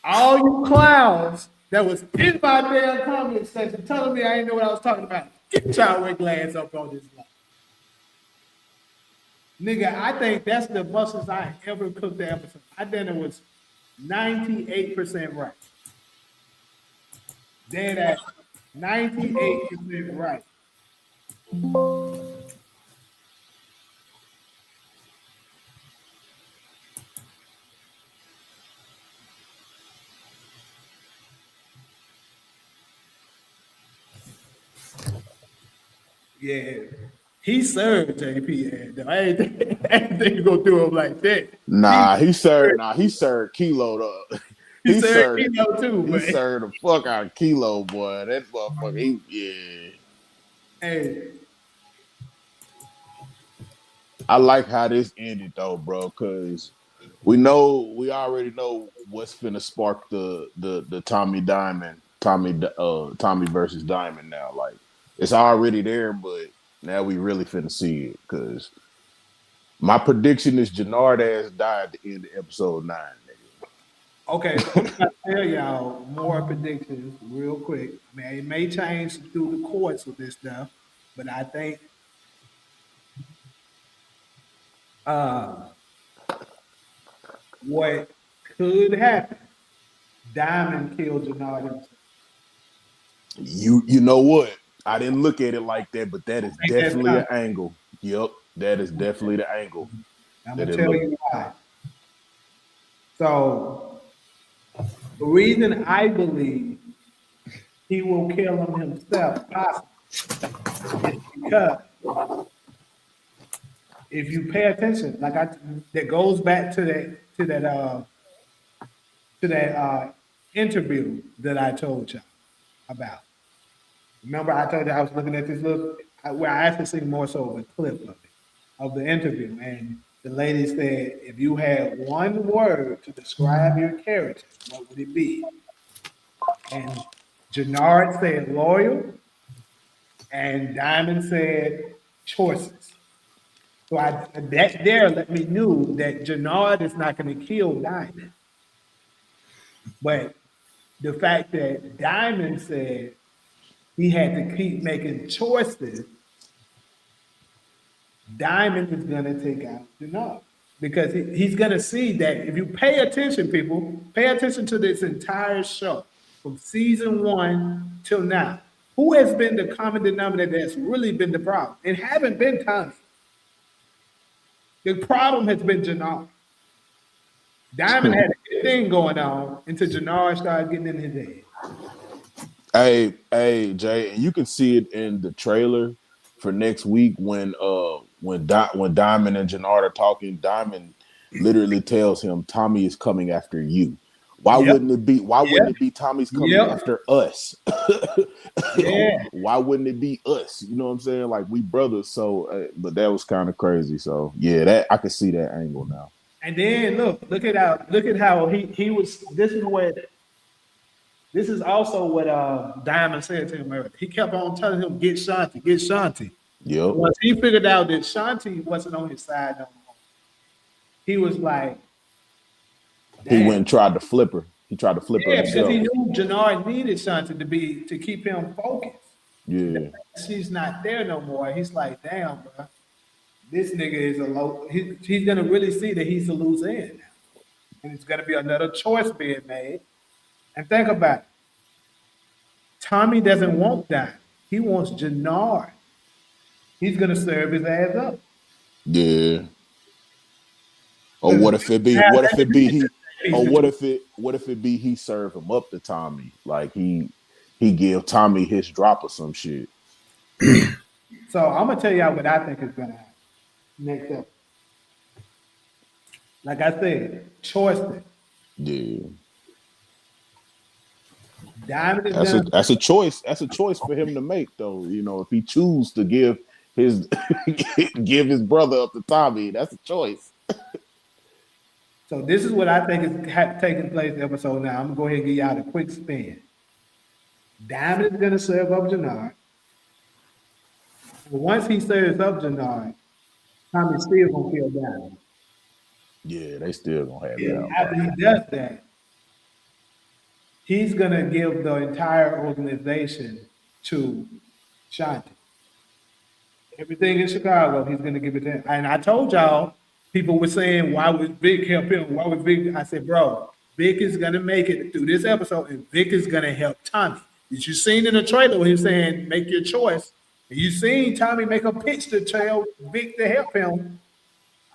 All you clowns that was in my damn comment section telling me I didn't know what I was talking about. Get y'all ugly ass up on this line. Nigga, I think that's the muscles I ever cooked the episode. I think it was 98% right. Dead at 98% right. Yeah. He served JP and I ain't think you go through him like that. He served Kilo though. He served Kilo too, He but served the fuck out of Kilo, boy. That motherfucker, hey, I like how this ended though, bro, because we already know what's finna spark the Tommy versus Diamond now. Like it's already there, but now we really finna see it. Cause my prediction is Jenard ass died at the end of episode 9, nigga. okay, so I'm gonna tell y'all more predictions real quick. I mean, it may change through the course of this stuff, but I think uh, what could happen, Diamond killed Jenard himself. You know what? I didn't look at it like that, but that is I think that's definitely an coming. angle. Yep, that is definitely the angle I'm that gonna it tell looked. you why. So the reason I believe he will kill him himself, possibly, is because if you pay attention, that goes back to that interview that I told y'all about. Remember, I told you I was looking at this where I actually seen more so of a clip of the interview, and the lady said, "If you had one word to describe your character, what would it be?" And Jenard said loyal, and Diamond said choices. So that there let me knew that Jenard is not going to kill Diamond, but the fact that Diamond said he had to keep making choices, Diamond is going to take out Jenard because he's going to see that if you pay attention, people, pay attention to this entire show from season 1 till now. Who has been the common denominator that's really been the problem? It haven't been Tommy. The problem has been Jenard. Diamond had a good thing going on until Jenard started getting in his head. Hey, Jay, and you can see it in the trailer for next week when Diamond and Jenard are talking. Diamond literally tells him Tommy is coming after you. Why Yep. wouldn't it be? Why Yep. wouldn't it be Tommy's coming Yep. after us? Yeah. Why wouldn't it be us? You know what I'm saying? Like we brothers. So, but that was kind of crazy. So yeah, that I could see that angle now. And then look at how he was. This is also what Diamond said to him earlier. He kept on telling him, get Shanti, get Shanti. Yep. Once he figured out that Shanti wasn't on his side no more, he was like, He damn. went and tried to flip her. He tried to flip her Yeah, because himself. he knew Jenard needed Shanti to keep him focused. Yeah. She's not there no more. He's like, damn, bro. This nigga is a low. He's gonna really see that he's a loose end now, and it's gonna be another choice being made. And think about it. Tommy doesn't want that. He wants Jenard. He's gonna serve his ass up. Yeah. Or what if it be? What if it be he? Or what if it be he serve him up to Tommy? Like he give Tommy his drop or some shit. So I'm gonna tell y'all what I think is gonna happen next up. Like I said, choices. Yeah. Diamond is That's gonna a choice. That's a choice for him to make, though. You know, if he choose to give his give his brother up to Tommy, that's a choice. So this is what I think is taking place in episode now. I'm gonna go ahead and give y'all a quick spin. Diamond is gonna serve up Jenard. But once he serves up Jenard, Tommy's still gonna kill Diamond. Yeah, they still gonna have it And out. after he does that, he's gonna give the entire organization to Shanti. Everything in Chicago, he's gonna give it to him. And I told y'all, people were saying, why would Vic help him? Why would Vic? I said, bro, Vic is gonna make it through this episode, and Vic is gonna help Tommy. Did you seen in the trailer when he was saying, make your choice? And you seen Tommy make a pitch to tell Vic to help him.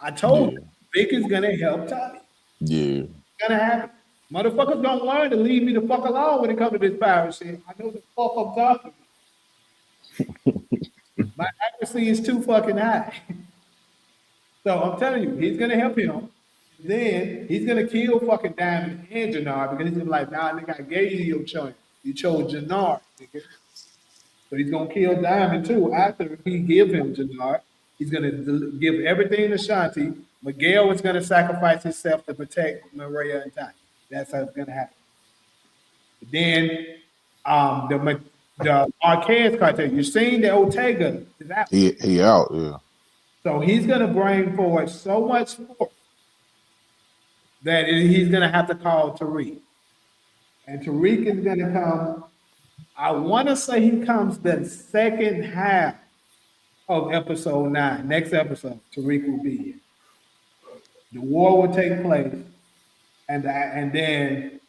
I told him, Vic is gonna help Tommy. Yeah. It's gonna happen. Motherfuckers don't learn to leave me the fuck alone when it comes to this power shit. I know the fuck I'm talking about. My accuracy is too fucking high. So I'm telling you, he's gonna help him. Then he's gonna kill fucking Diamond and Jenard because he's gonna be like, nah, nigga, I gave you your choice. You chose Jenard, nigga. So he's gonna kill Diamond too. After he give him Jenard, he's gonna give everything to Shanti. Miguel is gonna sacrifice himself to protect Maria and Tommy. That's how it's gonna happen. Then the Marquez cartel, you're seeing the Ortega is out. He out, yeah. So he's gonna bring forward so much force that he's gonna have to call Tariq. And Tariq is gonna come. I wanna say he comes the second half of episode 9. Next episode, Tariq will be here. The war will take place, and then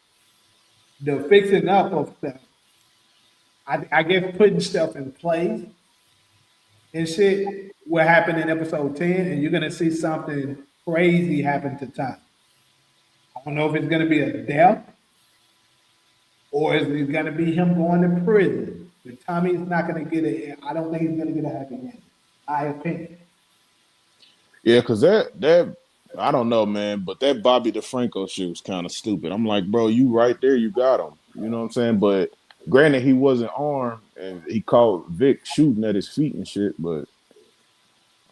the fixing up of stuff. I guess putting stuff in place and shit will happen in episode 10, and you're gonna see something crazy happen to Tommy. I don't know if it's gonna be a death or is it gonna be him going to prison. But Tommy's not gonna get it. I don't think he's gonna get a happy ending. My opinion. Yeah, because that I don't know, man, but that Bobby DeFranco shit was kind of stupid. I'm like, bro, you right there, you got him. You know what I'm saying? But granted, he wasn't armed, and he caught Vic shooting at his feet and shit. But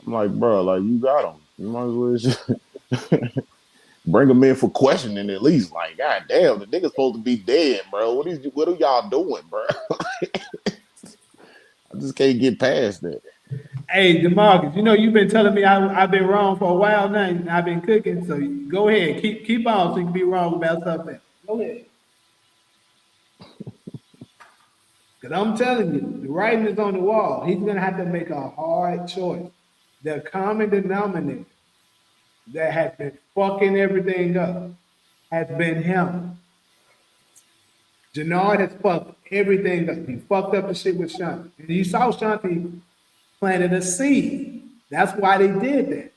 I'm like, bro, like you got him. You might as well just bring him in for questioning at least. Like, god damn, the nigga's supposed to be dead, bro. What are y'all doing, bro? I just can't get past that. Hey, DeMarcus, you know you've been telling me I've been wrong for a while now. And I've been cooking, so go ahead, keep on, so you can be wrong about something. Go ahead. Because I'm telling you, the writing is on the wall. He's gonna have to make a hard choice. The common denominator that has been fucking everything up has been him. Jenard has fucked everything up. He fucked up the shit with Shanti. And you saw Shanti planted a seed. That's why they did that.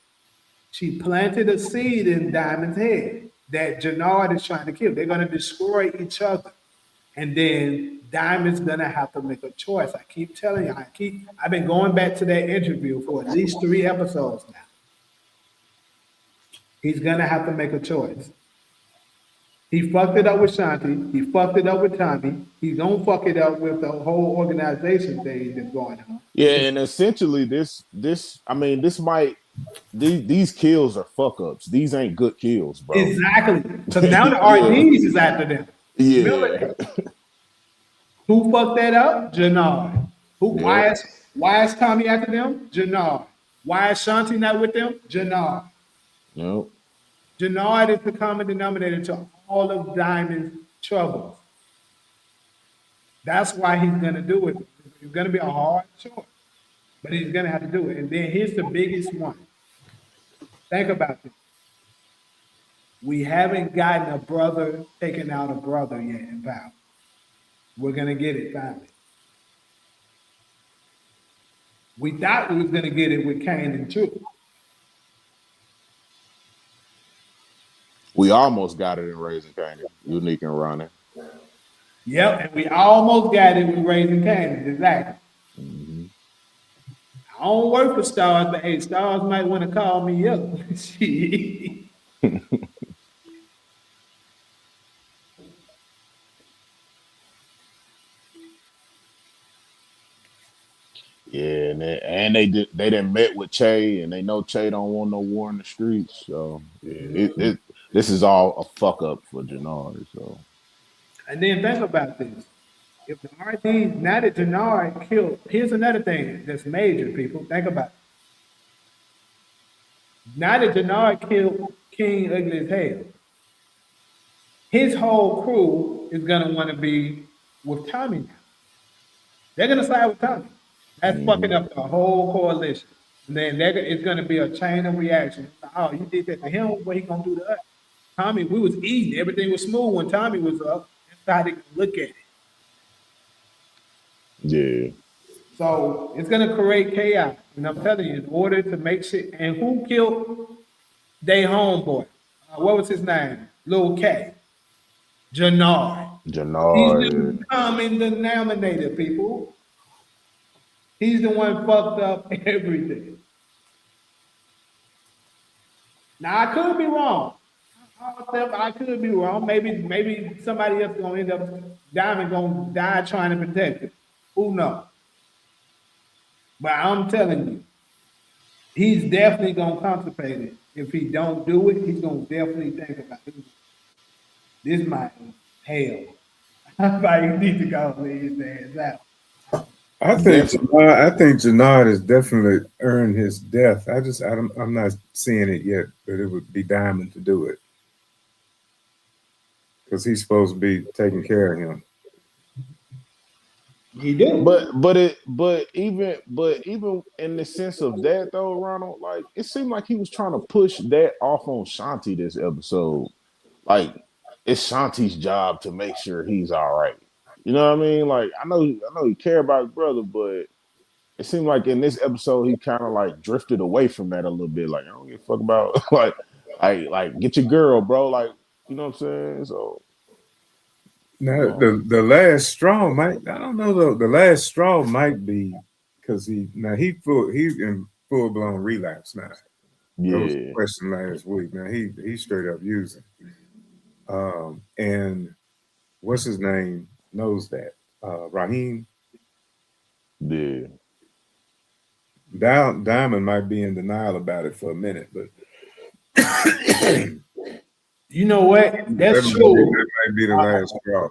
She planted a seed in Diamond's head that Jenard is trying to kill. They're going to destroy each other. And then Diamond's going to have to make a choice. I keep telling you, I've been going back to that interview for at least 3 episodes now. He's going to have to make a choice. He fucked it up with Shanti. He fucked it up with Tommy. He's gonna fuck it up with the whole organization thing that's going on. Yeah, and essentially these kills are fuck ups. These ain't good kills, bro. Exactly. Because now the RDs is after them. Yeah. Who fucked that up? Jenard. Why is Tommy after them? Jenard. Why is Shanti not with them? Jenard. Nope. Jenard is the common denominator to all of Diamond's troubles. That's why he's gonna do it. It's gonna be a hard choice, but he's gonna have to do it. And then here's the biggest one. Think about this. We haven't gotten a brother taking out a brother yet in power. We're gonna get it finally. We thought we was gonna get it with Kane and Truth. We almost got it in Raising Kanan, Unique and Ronnie. Yep, and we almost got it with Raising Kanan, exactly. Mm-hmm. I don't work for Stars, but hey, Stars might want to call me up. Yeah, and they done met with Che, and they know Che don't want no war in the streets. So yeah, this is all a fuck up for Jenard. So, and then think about this: if the RD now that Jenard killed, here's another thing that's major. People think about it. Now that Jenard killed King Ugly as Hell, his whole crew is gonna want to be with Tommy now. They're gonna side with Tommy. That's fucking Mhm. up the whole coalition. And then it's gonna be a chain of reaction. Oh, you did that to him, what he gonna do to us? Tommy, we was eating, everything was smooth when Tommy was up. That's how they can look at it. Yeah. So it's gonna create chaos. And I'm telling you, in order to make shit, and who killed they homeboy? What was his name? Lil K. Jenard. He's the Jenard. common denominator, people. He's the one fucked up everything. Now I could be wrong. I could be wrong. Maybe somebody else gonna end up Diamond gonna die trying to protect it. Who knows? But I'm telling you, he's definitely gonna contemplate it. If he don't do it, he's gonna definitely think about it. This might hell. I might need to go leave his ass out. Definitely. I think Jenard has definitely earned his death. I'm not seeing it yet, but it would be Diamond to do it because he's supposed to be taking care of him. He do. But even in the sense of that though, Ronald, like it seemed like he was trying to push that off on Shanti this episode. Like it's Shanti's job to make sure he's all right. You know what I mean? Like I know he care about his brother, but it seemed like in this episode he kind of like drifted away from that a little bit. Like I don't give a fuck about like get your girl, bro. Like you know what I'm saying? So Now the last straw might, I don't know though. The last straw might be because he's in full blown relapse now. That was the yeah, question last week. Now he's straight up using. And what's his name knows that. Raheem yeah. Diamond might be in denial about it for a minute, but You know what? That's true. That might be the last straw.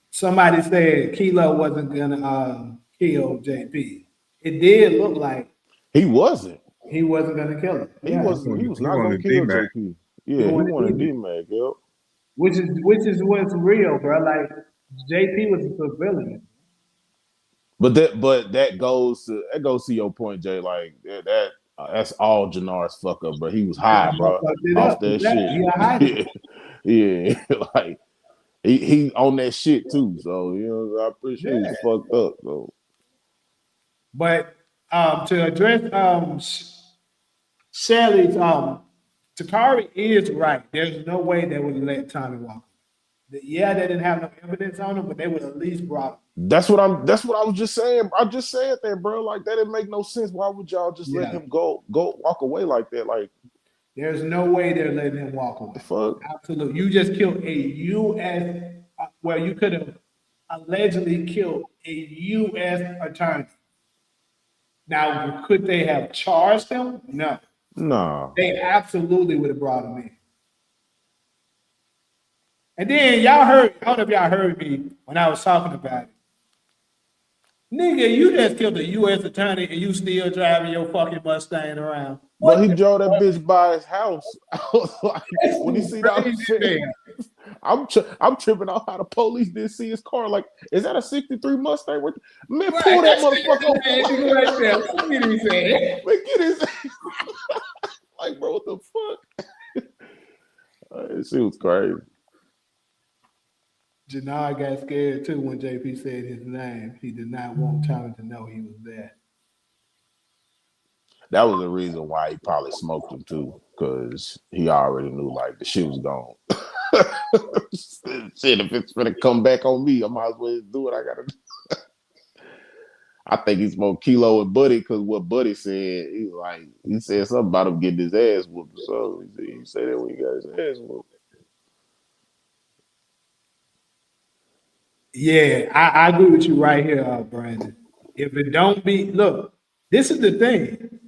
Somebody said Kilo wasn't gonna kill JP. It did look like He wasn't. he wasn't gonna kill him. He Yeah, wasn't. He was He not gonna wanted kill D-Mac. JP. he Yeah, he wanted wanted D-Mac. D-Mac. Yep. which is what's real, bro. Like JP was a civilian. But that goes to your point, Jay. Like that's all Jenard's fuck up, bro. He was high, I bro, fucked it off up. that Exactly. shit. He hiding. Yeah, yeah. Like he on that shit too. So you know, I'm pretty sure he Yeah. was fucked up. So But to address Shelly's Takari is right. There's no way they would let Tommy walk. Yeah, they didn't have no evidence on him, but they would at least brought him. that's what I was just saying. I just said that, bro. Like that didn't make no sense. Why would y'all just let Yeah. him go walk away like that? Like There's no way they're letting him walk away. the fuck? Absolutely. You just killed a U.S. Well, you could have allegedly killed a U.S. attorney. Now, could they have charged him? No. Nah. They absolutely would have brought him in. And then y'all heard, I don't know if y'all heard me when I was talking about it. Nigga, you just killed a U.S. attorney and you still driving your fucking Mustang around. But he drove that bitch by his house. I was like, when he see that shit, I'm tripping out how the police didn't see his car. Like, is that a '63 Mustang? Man, pull that motherfucker over. Right there. Look at his ass. Man, get his like, bro, what the fuck? That shit was crazy. Jenard got scared too when JP said his name. He did not want Tommy to know he was there. That was the reason why he probably smoked him too, because he already knew like the shit was gone. Shit, if it's gonna come back on me, I might as well do what I gotta do. I think he smoked Kilo and Buddy because what Buddy said, he said something about him getting his ass whooped. So he said that when he got his ass whooped. Yeah, I agree with you right here, Brandon. If it don't be, look, this is the thing.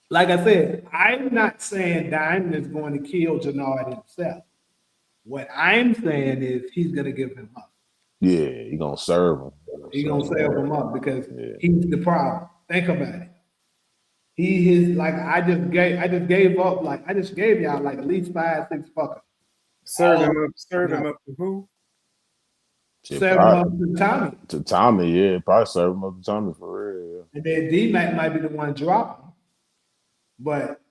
Like I said, I'm not saying Diamond is going to kill Jenard himself. What I'm saying is he's going to give him up. Yeah, he gonna serve him. He's going to serve him up because he's the problem. Think about it. He is like I just gave up. Like I just gave y'all like at least 5, 6 fuckers. Serve him up to who? Serve him up to Tommy. To Tommy, yeah, probably serve him up to Tommy for real. Yeah. And then D-Mac might be the one dropping. But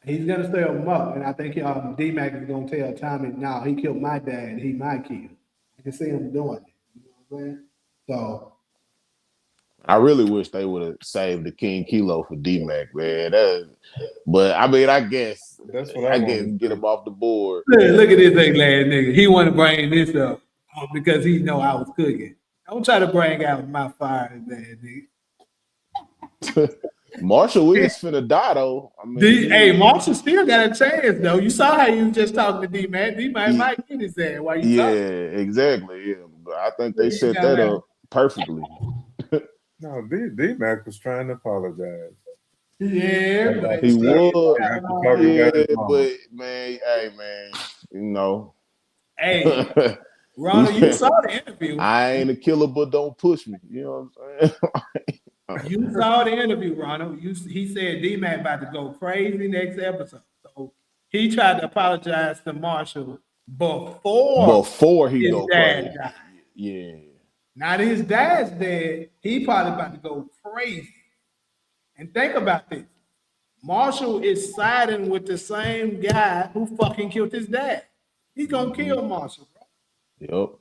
he's gonna serve him up, and I think D-Mac is gonna tell Tommy, "No, he killed my dad. He my kid." I can see him doing it. You know what I'm saying? So I really wish they would have saved the King Kilo for D-Mac, man. But I mean, I guess That's what I guess want. get him off the board. look at this thing, lad nigga. He want to bring this up because he know I was cooking. Don't try to bring out my fire, lad nigga. Marshall is finna die though. I mean, Hey, Marshall still got a chance though. You saw how you was just talking to D-Mac. D-Mac might get his ass while you talking. exactly. Yeah, but I think they set that up perfectly. No, D-Mac was trying to apologize. Yeah, but He was. Yeah, but man, hey man, you know. Hey, Ronald, you saw the interview. I ain't a killer, but don't push me. You know what I'm saying? You saw the interview, Ronald. He said D-Mac about to go crazy next episode. So he tried to apologize to Marshall before he his go dad crazy. died. Yeah. Now that his dad's dead, he probably about to go crazy. And think about this. Marshall is siding with the same guy who fucking killed his dad. He's gonna kill Marshall, bro. Yep.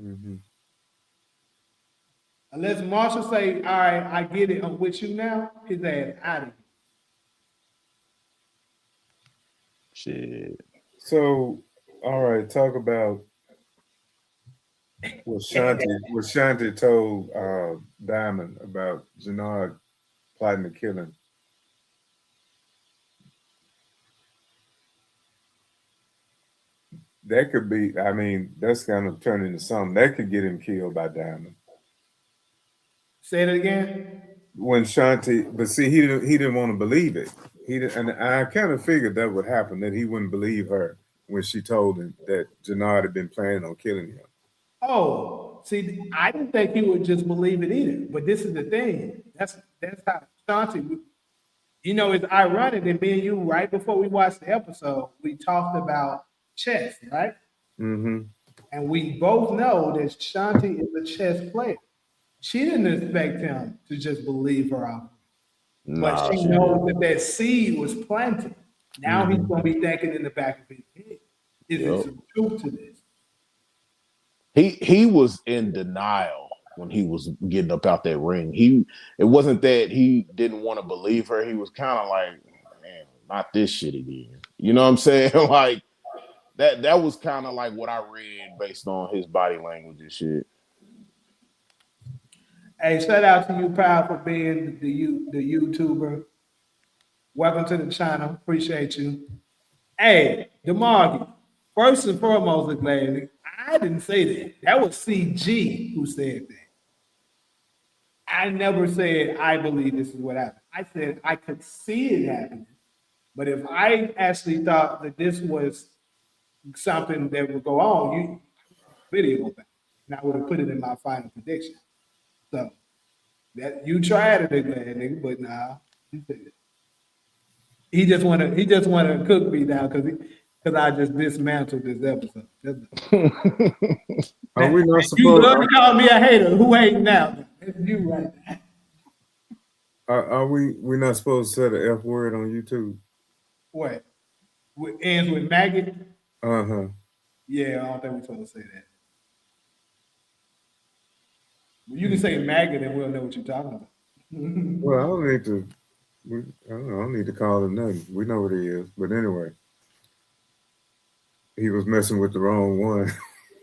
Mm-hmm. Unless Marshall say, all right, I get it, I'm with you now, his ass out of here. Shit. So, all right, talk about what Shanti told Diamond about Jenard plotting to kill him. That could be, I mean, that's kind of turning into something that could get him killed by Diamond. Say it again. When Shanti, but see, he didn't want to believe it. And I kind of figured that would happen, that he wouldn't believe her when she told him that Jenard had been planning on killing him. Oh, see, I didn't think he would just believe it either. But this is the thing. That's how Shanti. You know, it's ironic that me and you, right before we watched the episode, we talked about chess, right? Mm-hmm. And we both know that Shanti is a chess player. She didn't expect him to just believe her out. But she knows that seed was planted. Now he's going to be thinking in the back of his head, is there some truth to this? He was in denial when he was getting up out that ring. It wasn't that he didn't want to believe her. He was kind of like, man, not this shit again. You know what I'm saying? Like that was kind of like what I read based on his body language and shit. Hey, shout out to you, Pal, for being the YouTuber. Welcome to the channel. Appreciate you. Hey, DeMarcus, first and foremost, glad I didn't say that. That was CG who said that. I never said I believe this is what happened. I said I could see it happening. But if I actually thought that this was something that would go on, you video back, and I would have put it in my final prediction. So that you tried it, nigga, but nah, he just wanna cook me down because I just dismantled this episode. Are we not You supposed? love to call me a hater. Who hating now? It's you right now. Are we not supposed to say the F word on YouTube? What? Ends with maggot? Uh-huh. Yeah, I don't think we're supposed to say that. Well, you can say maggot and we'll know what you're talking about. Well, I don't need to. I don't need to call him nothing. We know what he is. But anyway, he was messing with the wrong one.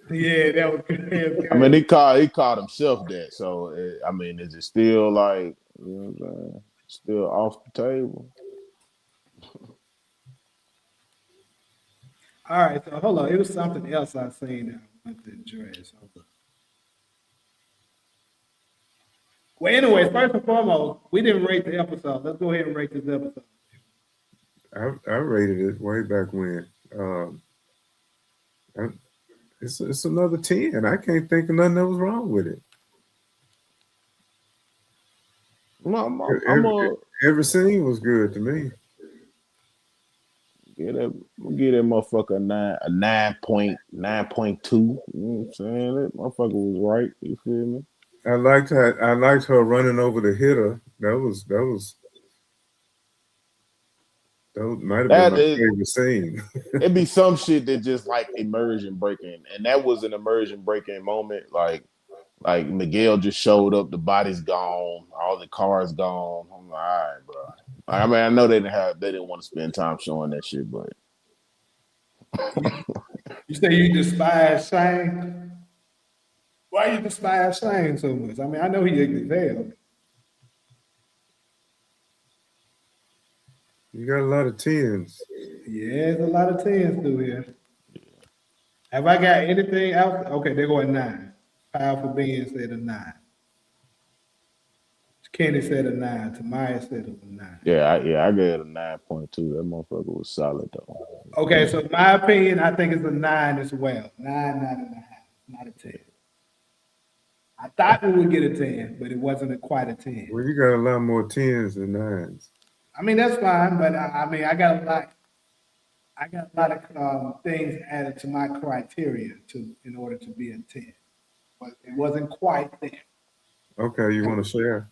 Yeah, that was good. I mean, he called himself that. So I mean, is it still like, you know what I'm saying? Still off the table? All right, so hold on. It was something else I seen that I wanted to address. Well, anyways, first and foremost, we didn't rate the episode. Let's go ahead and rate this episode. I rated it way back when. It's another 10. I can't think of nothing that was wrong with it. Every Every scene was good to me. Get that, get that motherfucker a 9.2. You know what I'm saying? That motherfucker was right. You feel me? I liked her running over the hitter. That might have been That my is, favorite scene. it'd be some shit that just like immersion breaking, and that was an immersion breaking moment. Like Miguel just showed up, the body's gone, all the cars gone. I'm like, all right, bro. I mean, I know they didn't want to spend time showing that shit, but You say you despise Shane? Why you despise Shane so much? I mean, I know he ugly as hell. You got a lot of tens. Yeah, there's a lot of tens through here. Have I got anything else? Okay, they're going 9. Powerful being said a 9. Kenny said a 9. Tamaya said a 9. yeah, I gave it a 9.2. That motherfucker was solid though. Okay, so my opinion, I think it's a 9 as well. 9.5, not a 10. I thought we would get a 10, but it wasn't quite a 10. Well, you got a lot more tens than nines. I mean, that's fine, but I mean, I got a lot of things added to my criteria in order to be a 10, but it wasn't quite there. Okay, you want to share?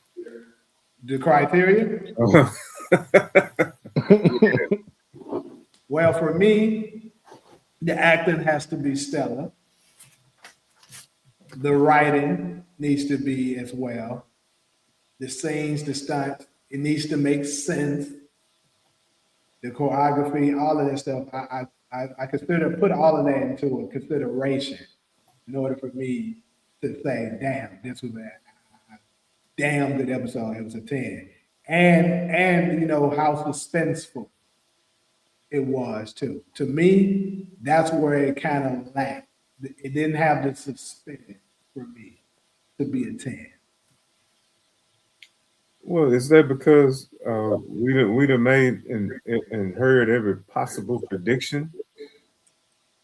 The criteria? Well, for me, the acting has to be stellar. The writing needs to be as well. The scenes, the stunts, it needs to make sense. The choreography, all of that stuff, I consider put all of that into a consideration in order for me to say, damn, this was a damn good episode. It was a 10. And you know how suspenseful it was too. To me, that's where it kind of lacked. It didn't have the suspense for me to be a 10. Well, is that because we'd have made and heard every possible prediction?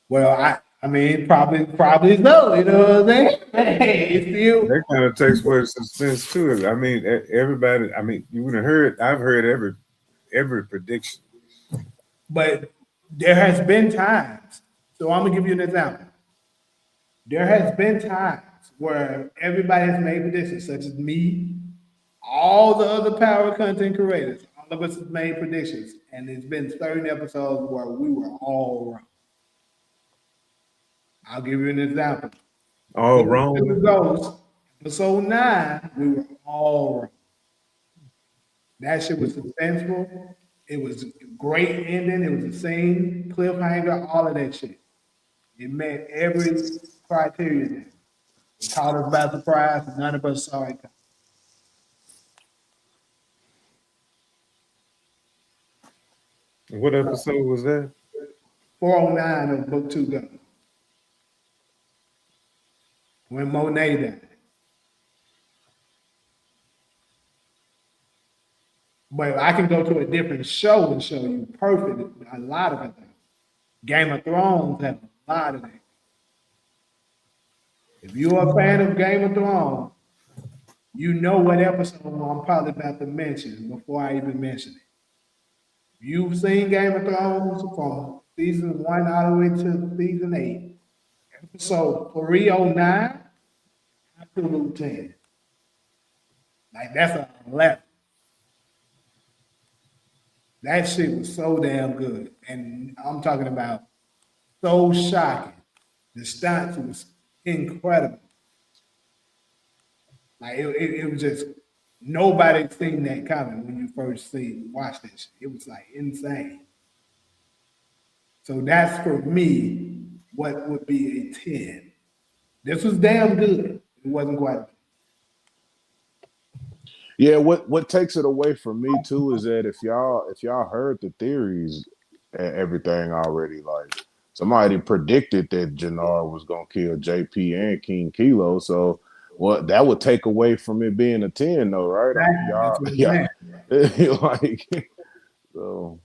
Well, I mean, probably so. You know what I'm saying? Hey, it's still. That kind of takes away the suspense to it. I mean, everybody. I mean, you would have heard. I've heard every prediction. But there has been times. So I'm gonna give you an example. There has been times where everybody has made predictions, such as me, all the other power content creators. All of us have made predictions, and there's been certain episodes where we were all wrong. I'll give you an example. All wrong. Ghost, episode 9, we were all wrong. That shit was suspenseful. It was a great ending. It was a scene, cliffhanger, all of that shit. It met every criteria there. It caught us by surprise, and none of us saw it coming. What episode was that? 409 of Book 2 Go. When Monet died. But I can go to a different show and show you perfect, a lot of it. Game of Thrones has a lot of that. If you're a fan of Game of Thrones, you know what episode I'm probably about to mention before I even mention it. You've seen Game of Thrones from season 1 all the way to season 8. Episode 309, absolute 10. Like that's a 11. That shit was so damn good. And I'm talking about so shocking. The stunts was incredible. Like it was just nobody seen that coming when you first watch that shit. It was like insane. So that's for me what would be a 10. This was damn good. It wasn't quite. Yeah, what takes it away from me too is that if y'all heard the theories and everything already, like somebody predicted that Jenard was gonna kill JP and King Kilo, so what that would take away from it being a 10 though, right? I mean, That's what I'm yeah, like so.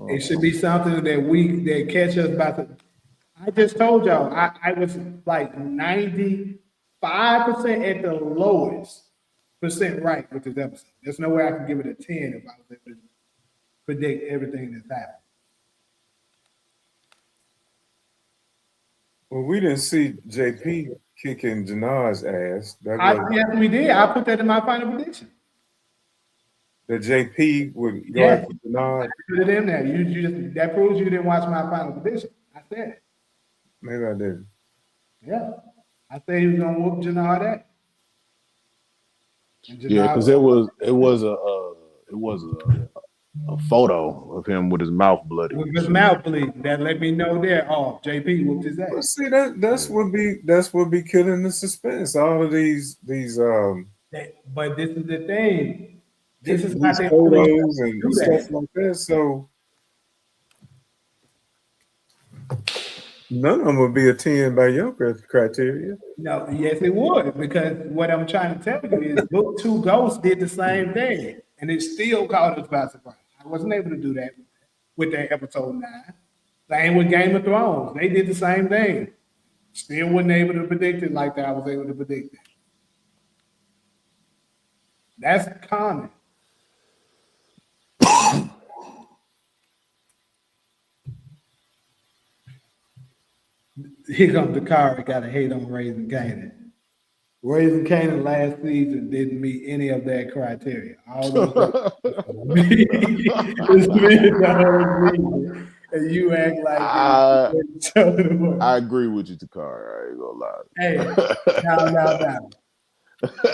It should be something that catch us by the. I just told y'all I was like 95% at the lowest percent right with this episode. There's no way I can give it a 10 if I was able to predict everything that's happened. Well, we didn't see JP kicking Jenard's ass. That was Yes, we did. I put that in my final prediction. that JP would go Yes, after Jenard. put it in there. You just that proves you didn't watch my final prediction. I said it. Maybe I didn't. Yeah, I said he was gonna whoop Jenard at. And Yeah, Jenard because it was a photo of him with his mouth bloody. with his mouth bleeding. That let me know there. Oh, JP whooped his Well, ass. see that's what be killing the suspense. All of these But this is the thing. This is not these the only one photos to and do stuff that. like that. So none of them would be a 10 by your criteria. No, yes, it would, because what I'm trying to tell you is Book 2 Ghosts did the same thing, and it still caught us by surprise. I wasn't able to do that with that episode 9. Same with Game of Thrones. They did the same thing. Still wasn't able to predict it like that I was able to predict it. That's common. Here comes the car. Got to hate on Raising Canaan. Raising Canaan last season didn't meet any of that criteria. All those it's me and the whole season, and you act like I agree with you, Takara. I ain't gonna lie. Hey, now.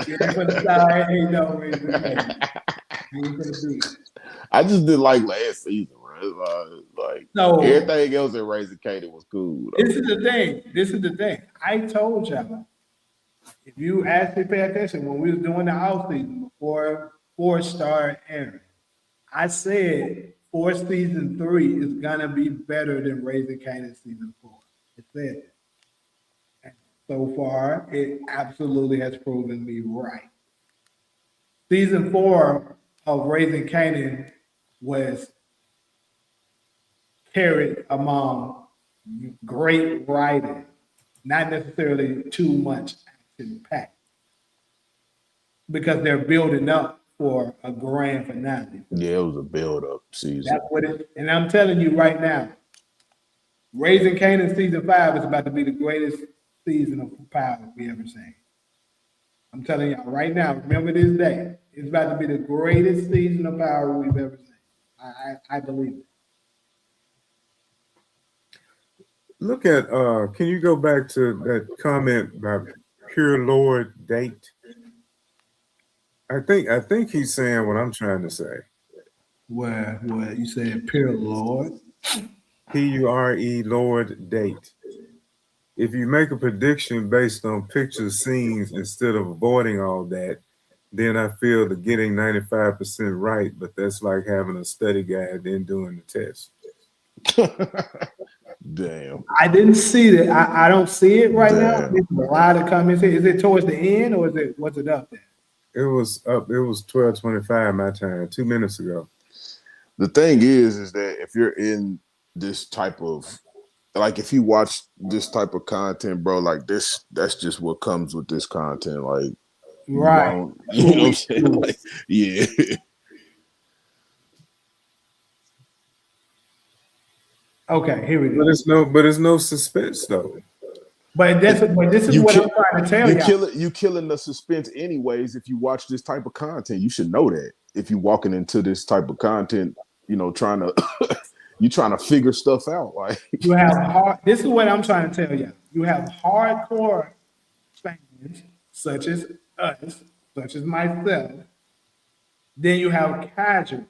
You ain't gonna start ain't no Raising Canaan. You ain't gonna do it. I just didn't like last season, bro. Like So everything else in Raising Katie was cool. Though. this is the thing. I told y'all, if you actually pay attention when we was doing the off season before 4 started airing, I said season 3 is gonna be better than Raising Canaan season 4. It said it. And so far, it absolutely has proven me right. Season 4 of Raising Canaan was carried among great writing, not necessarily too much action packed, because they're building up for a grand finale. Yeah, it was a build-up season. That's what it. And I'm telling you right now, Raising Canaan season 5 is about to be the greatest season of Power we ever seen. I'm telling y'all right now. Remember this day. It's about to be the greatest season of Power we've ever seen. I believe it. Look at can you go back to that comment about Pure Lord date? I think he's saying what I'm trying to say. Where you said pure Lord? Pure Lord date. If you make a prediction based on picture scenes instead of avoiding all that, then I feel the getting 95% right, but that's like having a study guide then doing the test. Damn. I didn't see that. I don't see it right now. Damn. There's a lot of comments. Is it towards the end or was it up there? It was up. It was 12:25 my time, 2 minutes ago. The thing is that if you're in this type of, like, if you watch this type of content, bro, like this, that's just what comes with this content. Like, Right. You know what I'm saying? Like, yeah. Okay, here we go. But it's no suspense though. But this is what I'm trying to tell you. You killing the suspense anyways. If you watch this type of content, you should know that. If you're walking into this type of content, you know, trying to figure stuff out. Like You have this is what I'm trying to tell you. You have hardcore fans such as us, such as myself. Then you have casuals.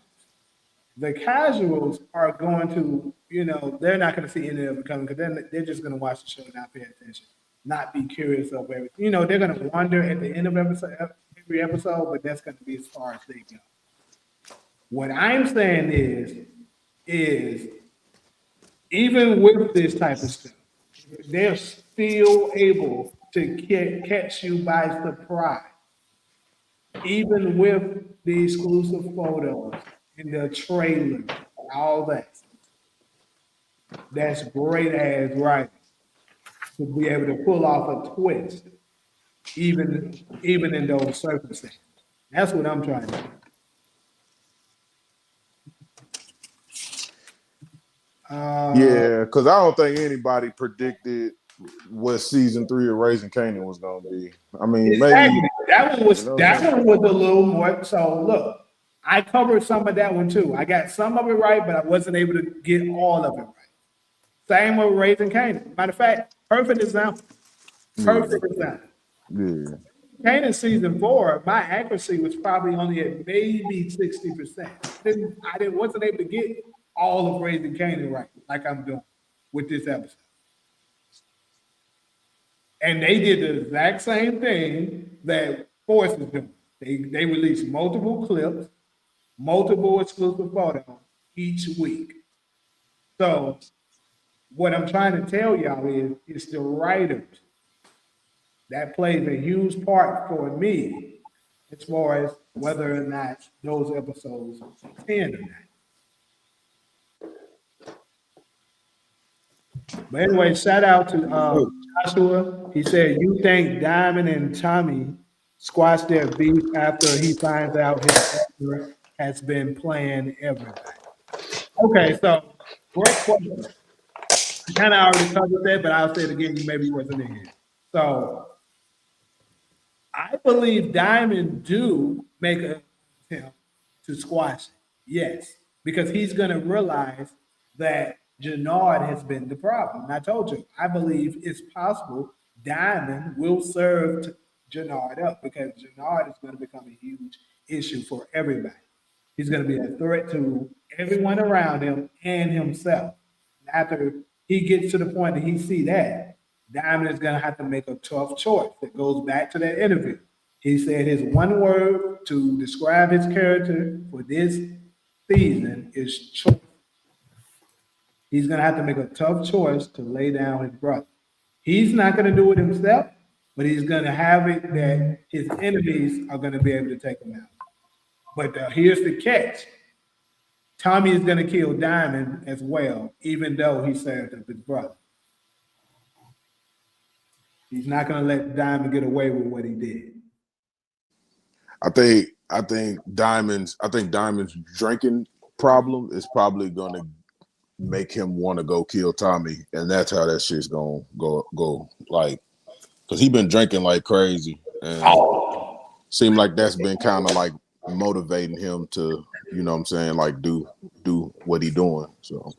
The casuals are going to, you know, they're not going to see any of it coming because then they're just going to watch the show and not pay attention, not be curious of everything. You know, they're going to wonder at the end of every episode, but that's going to be as far as they go. What I'm saying is even with this type of stuff, they're still able to catch you by surprise. Even with the exclusive photos and the trailer, and all that. That's great ass writing to be able to pull off a twist, even in those circumstances. That's what I'm trying to do. yeah, because I don't think anybody predicted what season 3 of Raising Kanan was gonna be. I mean, Exactly. maybe That one was you know a little more. So look, I covered some of that one too. I got some of it right, but I wasn't able to get all of it right. Same with Raising Canaan. Matter of fact, perfect example. Perfect example. Yeah. Canaan season 4, my accuracy was probably only at maybe 60%. I wasn't able to get all of Raising Canaan right, like I'm doing with this episode. And they did the exact same thing that Force is doing. They released multiple clips, multiple exclusive photos each week. So what I'm trying to tell y'all is it's the writers that plays a huge part for me as far as whether or not those episodes attend or not. But anyway, shout out to Joshua. He said, "You think Diamond and Tommy squash their beef after he finds out his brother has been playing everybody?" Okay, so great question. I kind of already covered that, but I'll say it again. You maybe wasn't in here. So I believe Diamond do make a attempt to squash it. Yes, because he's going to realize that Jenard has been the problem. And I told you, I believe it's possible Diamond will serve Jenard up because Jenard is going to become a huge issue for everybody. He's going to be a threat to everyone around him and himself. And after he gets to the point that he see that, Diamond is going to have to make a tough choice. That goes back to that interview. He said his one word to describe his character for this season is choice. He's going to have to make a tough choice to lay down his brother. He's not going to do it himself, but he's going to have it that his enemies are going to be able to take him out. But here's the catch. Tommy is going to kill Diamond as well, even though he served up his brother. He's not going to let Diamond get away with what he did. I think Diamond's drinking problem is probably gonna make him want to go kill Tommy, and that's how that shit's gonna go. Like, cause he been drinking like crazy, and seemed like that's been kind of like motivating him to, you know what I'm saying, like do what he doing. So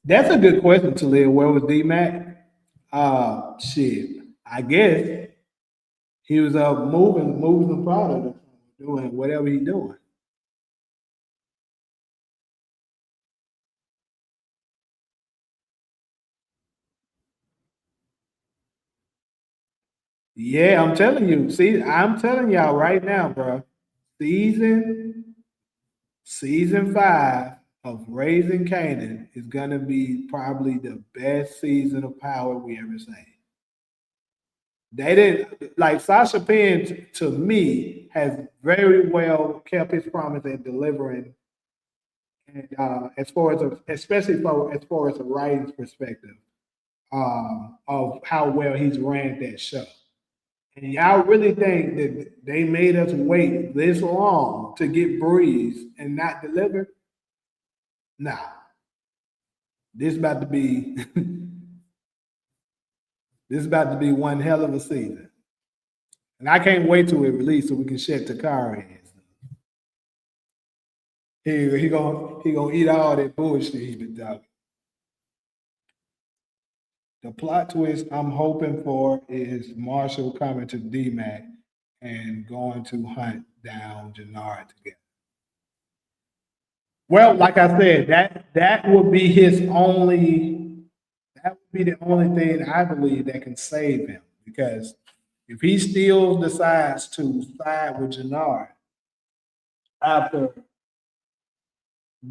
that's a good question, Talia. Where was D-Mac? Shit. I guess he was moving the product, doing whatever he doing. Yeah, I'm telling you. See, I'm telling y'all right now, bro. Season 5 of Raising Kanan is gonna be probably the best season of Power we ever seen. They didn't like Sasha Penn, to me, has very well kept his promise at delivering, and as far as especially as far as a writing perspective, of how well he's ran that show. And y'all really think that they made us wait this long to get Breeze and not deliver? Nah. This about to be this about to be one hell of a season. And I can't wait till it releases so we can shut Takara in. He gonna eat all that bullshit he's been talking. The plot twist I'm hoping for is Marshall coming to D-Mac and going to hunt down Jenard together. Well, like I said, that would be the only thing I believe that can save him. Because if he still decides to side with Jenard after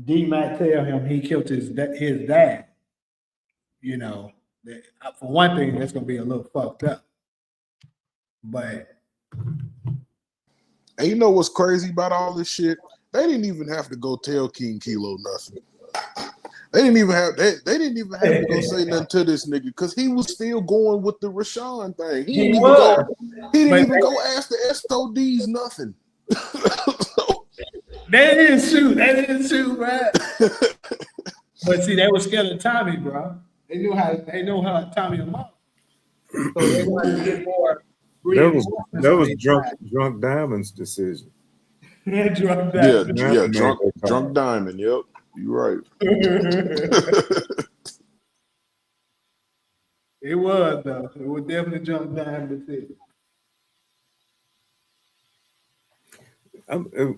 D-Mac tell him he killed his dad, you know, for one thing, that's gonna be a little fucked up. But and you know what's crazy about all this shit? They didn't even have to go tell King Kilo nothing. They didn't even have to go say nothing to this nigga because he was still going with the Rashawn thing. He didn't even go ask the SODs nothing. They didn't shoot, bro. But see, they were scared of Tommy, bro. They knew how Tommy and Mom. So they wanted to get more That reinforcements on was their drunk Diamond's decision. side. Drunk Yeah, that. yeah, Diamond made drunk that call. Diamond. Yep, you're right. It was though. It was definitely Drunk Diamond decision.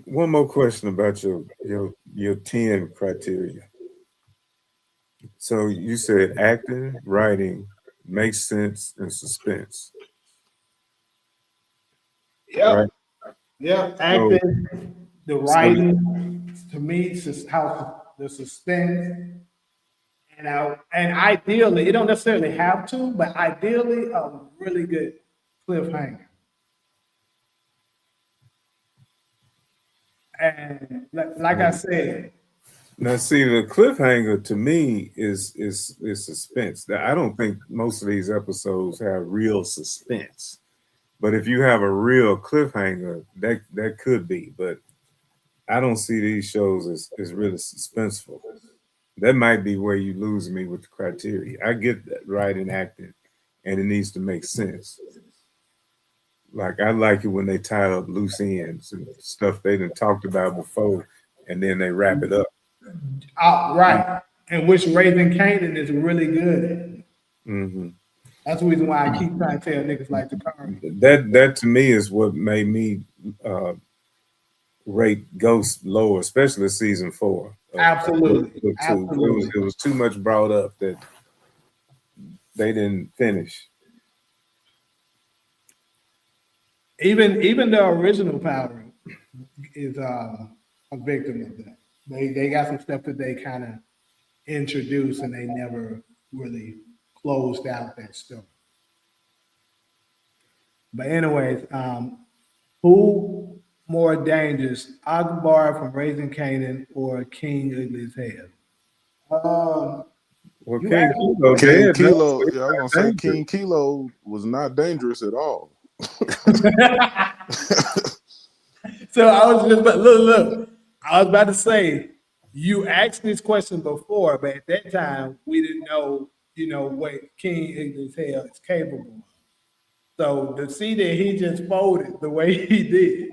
One more question about your 10 criteria. So you said acting, writing, makes sense, and suspense. Yep. Right. Yep. So, Acting, the so writing, to me, how the suspense, and ideally, it don't necessarily have to, but ideally, a really good cliffhanger. And like I said, now, see, the cliffhanger to me is suspense. Now, I don't think most of these episodes have real suspense, but if you have a real cliffhanger, that could be. But I don't see these shows as really suspenseful. That might be where you lose me with the criteria. I get that writing, acting, and it needs to make sense. Like I like it when they tie up loose ends and stuff they done talked about before, and then they wrap it up. right, and which Raising Canaan is really good at. Hmm. That's the reason why I keep trying to tell niggas like the car. That to me is what made me uh, rate Ghost lower, especially season 4. Absolutely, Book 2. absolutely. It was too much brought up that they didn't finish. Even the original Power is a victim of that. They got some stuff that they kind of introduced and they never really closed out that story. But anyways, who more dangerous, Akbar from Raising Canaan or King Ugly as Hell? Well, You King asked me Kilo King dead. No, Kilo, he's yeah, I was gonna not say dangerous. King Kilo was not dangerous at all. So I was just about, look. I was about to say you asked this question before, but at that time we didn't know, what King Ignorance Hell is capable of. So to see that he just folded the way he did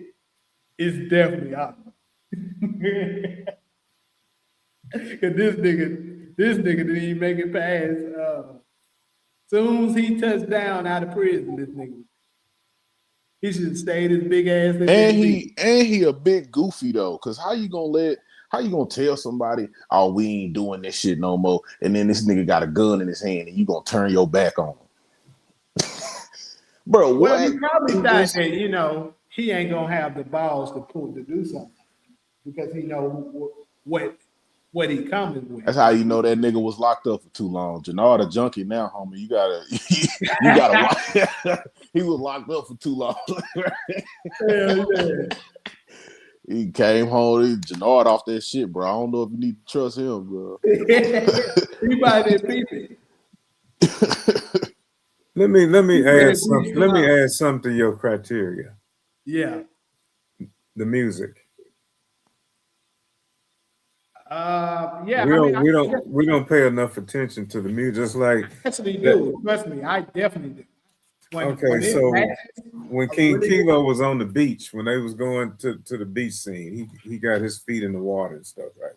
is definitely awesome. Cause this nigga didn't even make it past. Soon as he touched down out of prison, this nigga, he should have stayed his big ass in And that beat. he a bit goofy though, cause how you gonna tell somebody, oh, we ain't doing this shit no more, and then this nigga got a gun in his hand and you gonna turn your back on him? Bro, Well, what? he probably It thought just that he ain't gonna have the balls to do something because he know what he coming with. that's how you know that nigga was locked up for too long. Jenard a junkie now, homie. You gotta watch. He was locked up for too long. Hell yeah. He came home, Jenard off that shit, bro. I don't know if you need to trust him, bro. He probably didn't peep it. Let me He add said, something. Let me add something to your criteria. yeah. The music. Yeah. We I mean, don't I we don't we don't pay enough attention to the music. Just like actually that. do. Trust me, I definitely do. When Okay, it so matches when a King really good, Kilo was on the beach, when they was going to the beach scene, he got his feet in the water and stuff, right?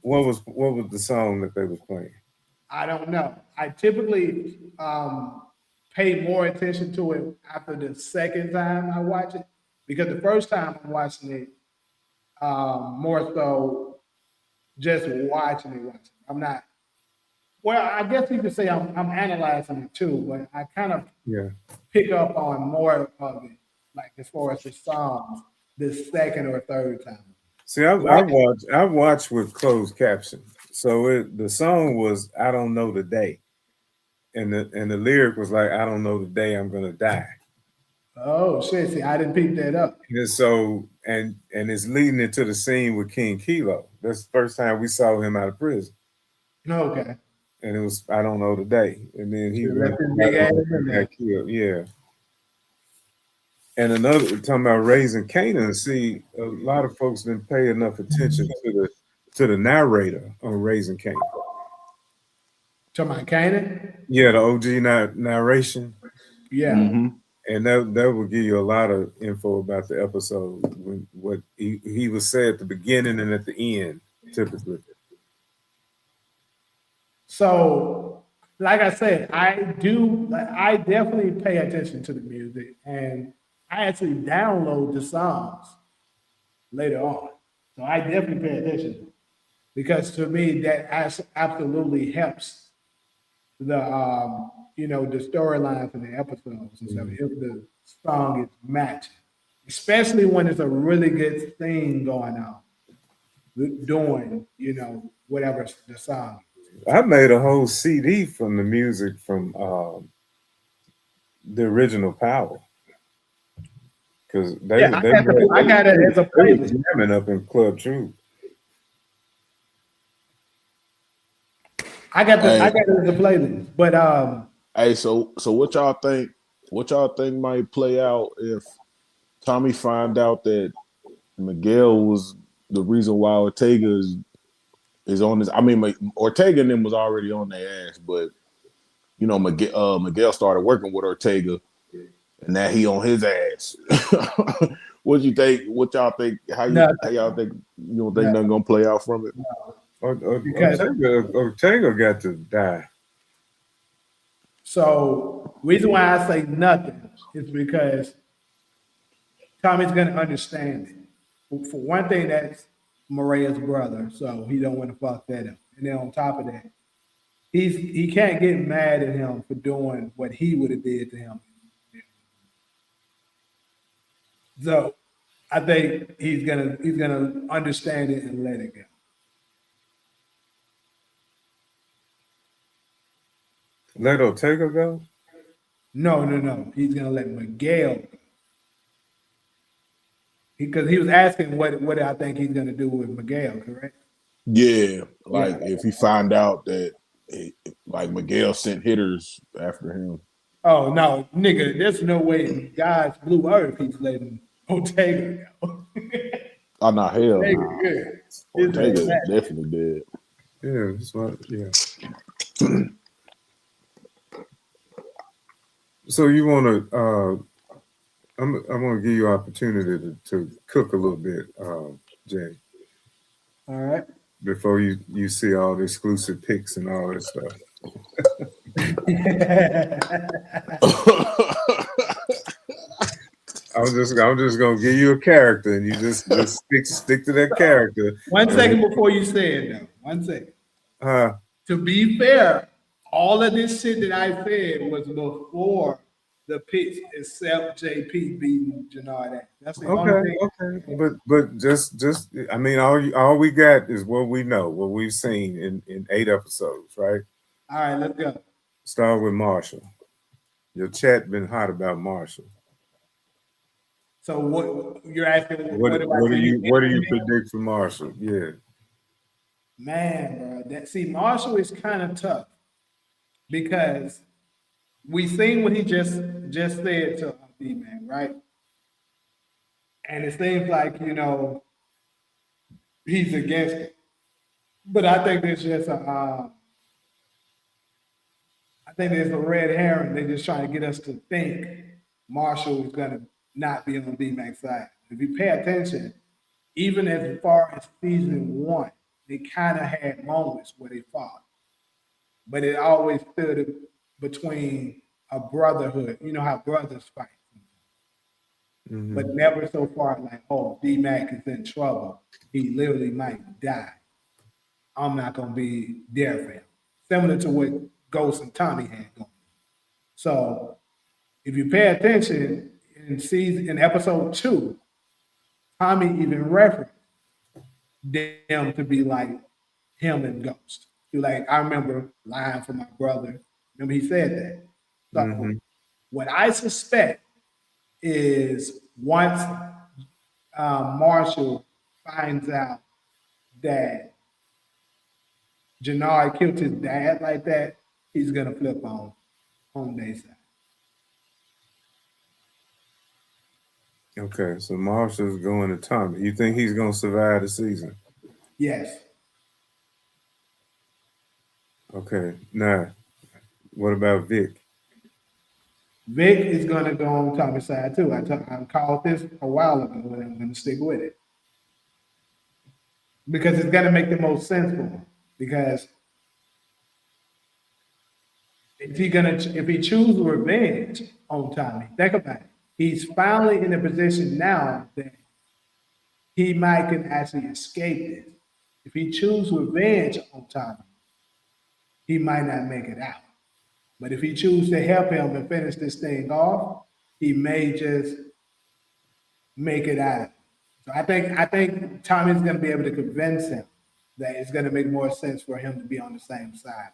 What was the song that they was playing? I don't know. I typically pay more attention to it after the second time I watch it because the first time I'm watching it, more so just watching it. I'm not. Well, I guess you could say I'm analyzing it too, but I kind of Yeah. pick up on more of it, like as far as the songs, the second or third time. See, I watched with closed caption. So the song was "I Don't Know the Day," and the lyric was like, "I don't know the day I'm gonna die." Oh shit! See, I didn't pick that up. And so and it's leading into the scene with King Kilo. That's the first time we saw him out of prison, Okay. and it was "I Don't Know the Day," and then he Should went left his big ass in and there. got killed. Yeah. And another talking about raising Canaan. See, a lot of folks didn't pay enough attention to the narrator on raising Canaan. To my Kanan? Yeah, the OG narration. Yeah. Mm-hmm. And that will give you a lot of info about the episode, what he was said at the beginning and at the end, typically. So, like I said, I definitely pay attention to the music, and I actually download the songs later on. So I definitely pay attention because to me that absolutely helps the the storylines and the episodes and stuff. If the song is matching, especially when it's a really good thing going on, doing whatever the song. I made a whole CD from the music from the original Power because Yeah, I got it as a they were playlist. jamming up in Club True. I got Hey, it as a playlist, but hey, so what y'all think? What y'all think might play out if Tommy find out that Miguel was the reason why Ortega is on this? I mean, Ortega and them was already on their ass, but Miguel started working with Ortega, and now he on his ass. What you think? What y'all think? How y'all think? You don't think nothing gonna play out from it? Ortega got to die. So reason why I say nothing is because Tommy's gonna understand it. For one thing, that's Maria's brother, so he don't want to fuck that up. And then on top of that, he can't get mad at him for doing what he would have did to him. So I think he's gonna understand it and let it go. Let Ortega go? No. He's gonna let Miguel go. Because he was asking what I think he's gonna do with Miguel, correct? Yeah, like if he find out that like Miguel sent hitters after him. Oh no, nigga, there's no way in God's blue earth he's letting Ortega go. Oh no, hell Ortega, nah. good. Ortega is definitely dead. Yeah, that's what. Yeah. So you want to? I'm going to give you an opportunity to cook a little bit, Jay. All right. Before you see all the exclusive pics and all that stuff. I'm just gonna give you a character, and you just stick to that character. 1 second before you say it, though. 1 second. To be fair, all of this shit that I said was before the pitch, except JP beating Jenard. That's the only thing. Okay. But just I mean, all we got is what we know, what we've seen in 8 episodes, right? All right, let's go. Start with Marshall. Your chat been hot about Marshall. So what you're asking? What do you predict for Marshall? Yeah, man, bro. Marshall is kind of tough because we seen what he just said to D-Man, right? And it seems like he's against it, but I think there's just I think there's a red herring. They're just trying to get us to think Marshall is going to not be on D-Mac's side. If you pay attention, even as far as season 1, they kind of had moments where they fought, but it always stood between a brotherhood. You know how brothers fight, but never so far like, oh, D-Mac is in trouble. He literally might die. I'm not going to be there for him. Similar to what Ghost and Tommy had going. So if you pay attention in episode 2, Tommy even referenced them to be like him and Ghost. He like, I remember lying for my brother. Remember he said that. So what I suspect is once Marshall finds out that Jenard killed his dad like that, he's gonna flip on their side. Okay, so Marshall's going to Tommy. You think he's going to survive the season? Yes. Okay. Now, what about Vic? Vic is going to go on Tommy's side too. I called this a while ago, and I'm going to stick with it because it's going to make the most sense for him. Because if he chooses revenge on Tommy, think about it. He's finally in a position now that he might can actually escape this. If he chooses revenge on Tommy, he might not make it out. But if he chooses to help him and finish this thing off, he may just make it out. So I think Tommy's going to be able to convince him that it's going to make more sense for him to be on the same side.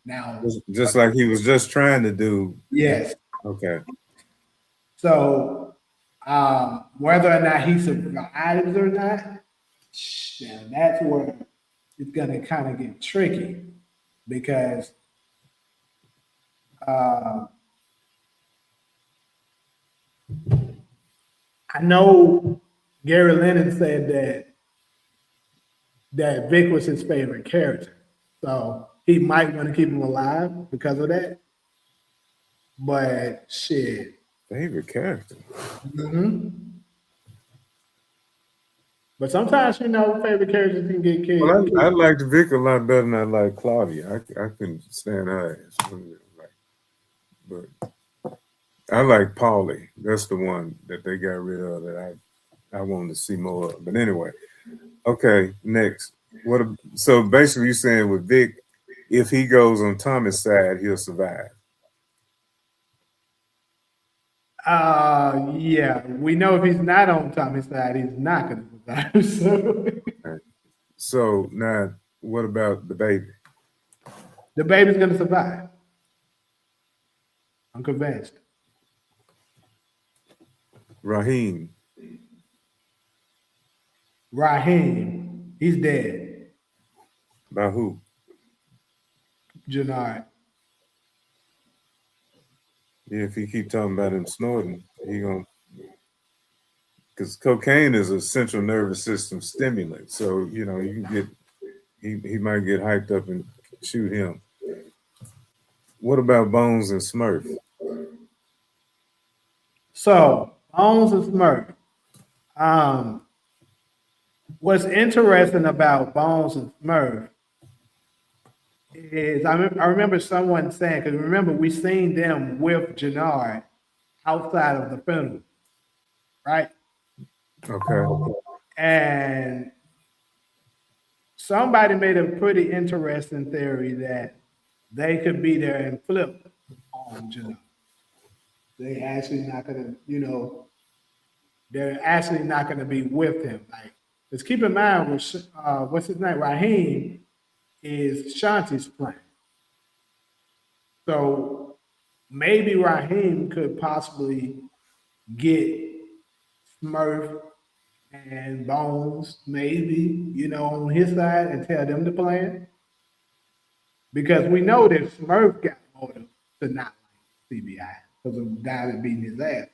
Now, just like he was just trying to do. Yes. Okay. So whether or not he survives or not, now that's where it's going to kind of get tricky because I know Gary Lennon said that Vic was his favorite character. So he might want to keep him alive because of that. But shit. Favorite character. Mm-hmm. But sometimes, favorite characters can get killed. Well, I liked Vic a lot better than I like Claudia. I couldn't stand her ass. But I like Paulie. That's the one that they got rid of that I wanted to see more of. But anyway, okay, next. So basically you're saying with Vic, if he goes on Tommy's side, he'll survive. Yeah. We know if he's not on Tommy's side, he's not gonna survive. So. Okay. So now what about the baby? The baby's gonna survive. I'm convinced. Raheem, he's dead. by who? Jenard. Yeah, if he keep talking about him snorting, he gonna, because cocaine is a central nervous system stimulant. So you can get he might get hyped up and shoot him. What about Bones and Smurf? So Bones and Smurf. What's interesting about Bones and Smurf is I remember someone saying, because remember we seen them with Jenard outside of the funeral, right? Okay. And somebody made a pretty interesting theory that they could be there and flip on Jenard. They actually not gonna, they're actually not gonna be with him. Like, let's keep in mind what's his name? Raheem is Shanti's plan. So maybe Raheem could possibly get Smurf and Bones, maybe, on his side and tell them the plan. Because we know that Smurf got motive to not like CBI because of the guy that beating his ass.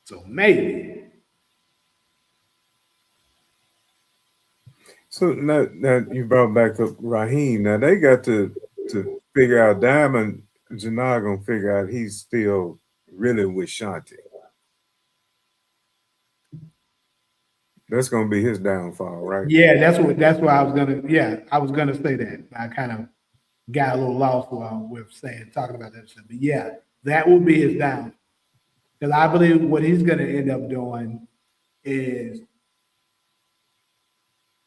So maybe. So now you brought back up Raheem. Now they got to figure out Diamond. Jenard gonna figure out he's still really with Shanti. That's gonna be his downfall, right? Yeah, that's why I was gonna say that. I kind of got a little lost with talking about that stuff. But yeah, that will be his downfall. Because I believe what he's gonna end up doing is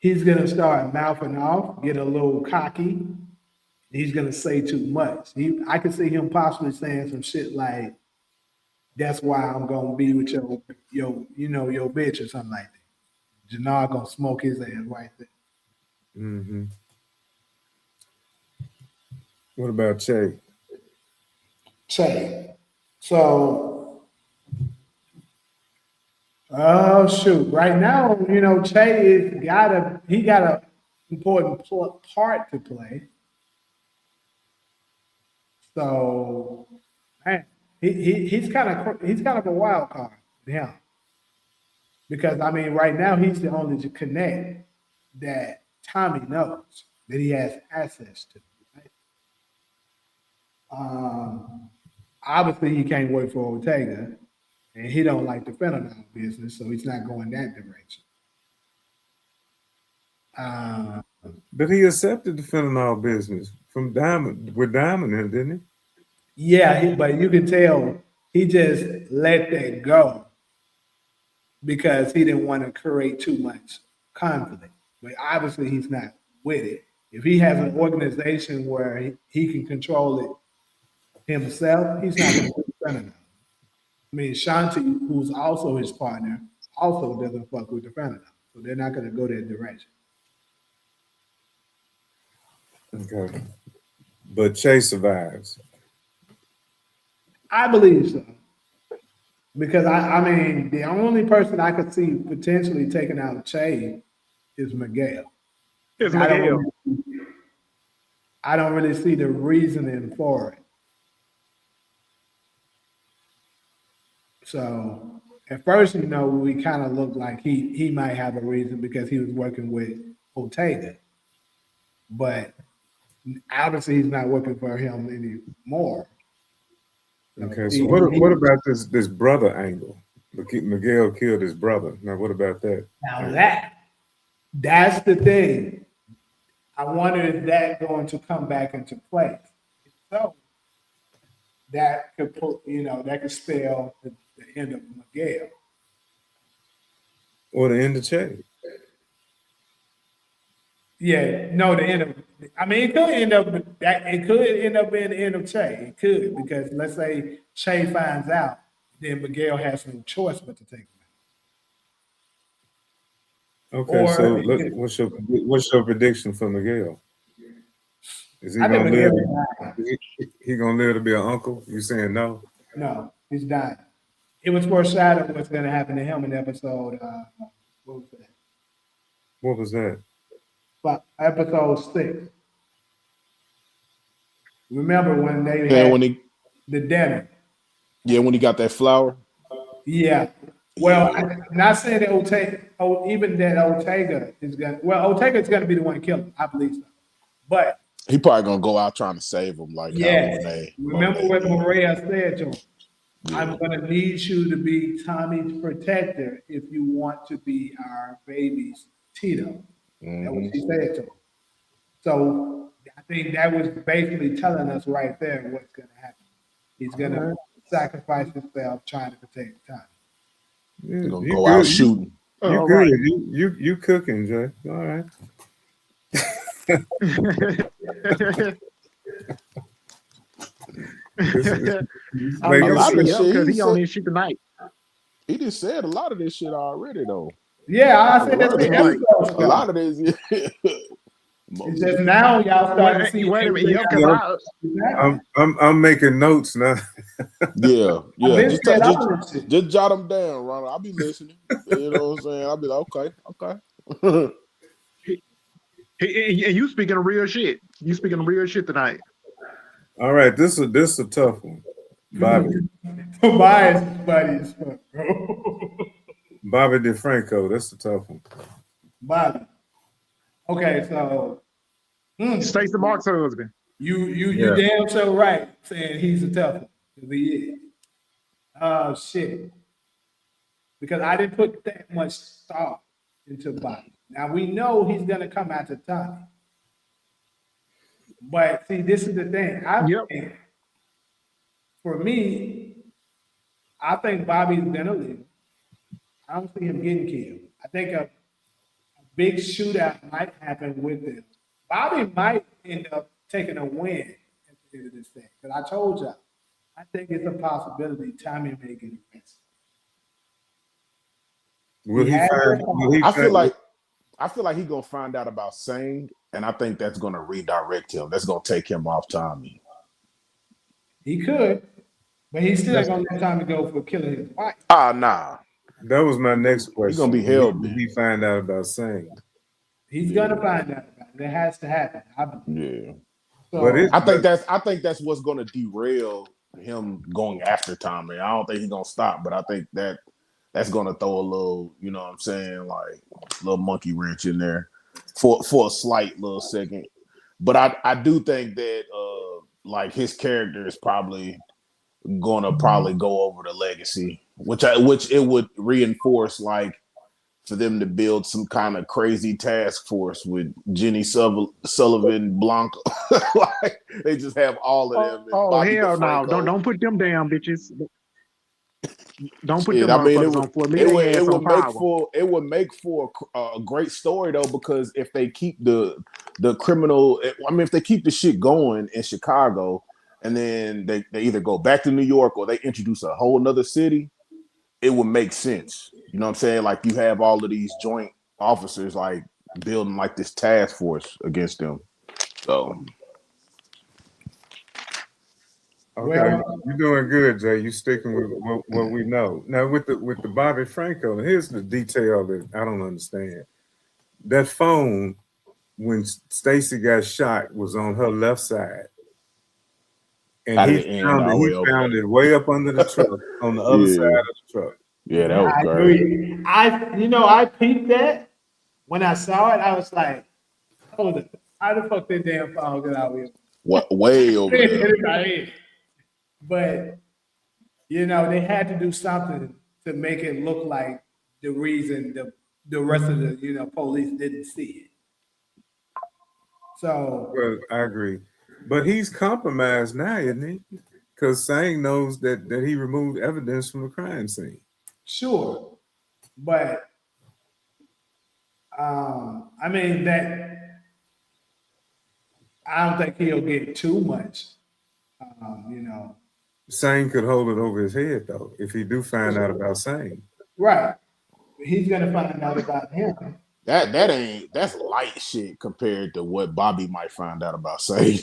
he's gonna start mouthing off, get a little cocky. He's gonna say too much. I can see him possibly saying some shit like, "That's why I'm gonna be with your bitch" or something like that. Jenard gonna smoke his ass right there. Mm-hmm. What about Che? So, oh shoot! Right now, Che got an important part to play. So, man, he's kind of a wild card, yeah. Because right now he's the only connect that Tommy knows that he has access to. Right? Obviously, he can't wait for Ortega, and he don't like the fentanyl business, so he's not going that direction. But he accepted the fentanyl business from Diamond with Diamond, in, didn't Yeah, but you can tell he just let that go because he didn't want to create too much conflict. But obviously, he's not with it. If he has an organization where he can control it himself, he's not going to do fentanyl. I mean, Shanti, who's also his partner, also doesn't fuck with the fentanyl. So they're not going to go that direction. he? Okay. But Chase survives. I believe so. Because I mean, the only person I could see potentially taking out Che is Miguel. It's I Miguel. I don't really see the reasoning for it. So at first, we kind of looked like he might have a reason because he was working with Ortega. But obviously he's not working for him anymore. Okay, so what about this brother angle? Miguel killed his brother. Now, what about that? Now that's the thing. I wonder if that's going to come back into play. So that could put, that could spell the end of Miguel. Or the end of Che? Yeah, no, the end of. I mean, it could end up that it could end up being the end of Che. It could because let's say Che finds out, then Miguel has no choice but to take him out. Okay, Or so look, what's your prediction for Miguel? Is he I think gonna live? Miguel died. He gonna live to be an uncle? You saying no? No, he's dying. It was foreshadowed what's going to happen to him in episode. What was that? What was that? But episode 6. Remember when they had the dinner? Yeah, when he got that flower. Yeah. Well, I'm not saying that Ortega is going to, Ortega is going to be the one killing him. I believe so. But He probably gonna go out trying to save him, like remember what Maria said to him? Yeah. I'm going to need you to be Tommy's protector if you want to be our baby's Tito. That's what she said to him. So I think that was basically telling us right there what's going to happen. He's going to sacrifice himself trying to protect Tommy. He's gonna go out shooting. You good? Right. You cooking, Jay? All right. Because he only shoot tonight. He just said a lot of this shit already, though. Yeah, I said that's a lot of this. It's just now y'all starting to see. Wait a minute, I'm making notes now. Yeah. Just jot them down, Ronald. I'll be listening. You know what I'm saying? I'll be like, okay. And you speaking of real shit. You speaking of real shit tonight. All right, this is a tough one, Bobby. Bias buddies, bro. Bobby DeFranco, that's a tough one. Bobby. Okay, so Stacey Mark's husband. You damn so right saying he's a tough one. Because he is. Oh shit. Because I didn't put that much thought into Bobby. Now we know he's gonna come after Tommy. But see, this is the thing. Think, for me, I think Bobby's gonna live. I don't see him getting killed. I think a big shootout might happen with him. Bobby might end up taking a win at the end of this thing. Because I told y'all, I think it's a possibility Tommy may get arrested. I feel like he's gonna find out about Singh, and I think that's gonna redirect him. That's gonna take him off Tommy. He could, but he's still not gonna let Tommy go for killing his wife. Nah. That was my next question. He's gonna be held. He find out about Singh. He's gonna find out about it. It has to happen. Yeah. So, I think that's what's gonna derail him going after Tommy. I don't think he's gonna stop, but I think that's gonna throw a little, you know what I'm saying, like a little monkey wrench in there. for a slight little second. But I do think that like his character is probably gonna go over the legacy, which it would reinforce, like, for them to build some kind of crazy task force with Jenny Sullivan, Blanca. Like, they just have all of them, and Oh Bobby hell no! DeFranco. Don't put them damn bitches. Don't put Shit, them I mean, motherfuckers on floor. Leave their ass on power. it would make for a great story though, because if they keep the criminal, I mean, if they keep the shit going in Chicago, and then they either go back to New York or they introduce a whole nother city, it would make sense. You know what I'm saying? Like, you have all of these joint officers like building like this task force against them. So Okay, Well, you're doing good, Jay. You sticking with what we know. Now with the Bobby Franco, here's the detail that I don't understand. That phone, when Stacy got shot, was on her left side. And out of he the end, found all it, the way he over found there. it way up under the truck on the other side Yeah. of the truck. Yeah, that was I great. agree. I peeped that when I saw it. I was like, hold it. How the fuck that damn phone get out here? What, way over there. But they had to do something to make it look like the reason the rest of the police didn't see it. So Well, I agree. But he's compromised now, isn't he? Because Sang knows that he removed evidence from the crime scene. sure, but I mean that I don't think he'll get too much. Sang could hold it over his head though, if he do find out about Sang. Right. He's gonna find out about him. That's light shit compared to what Bobby might find out about Say.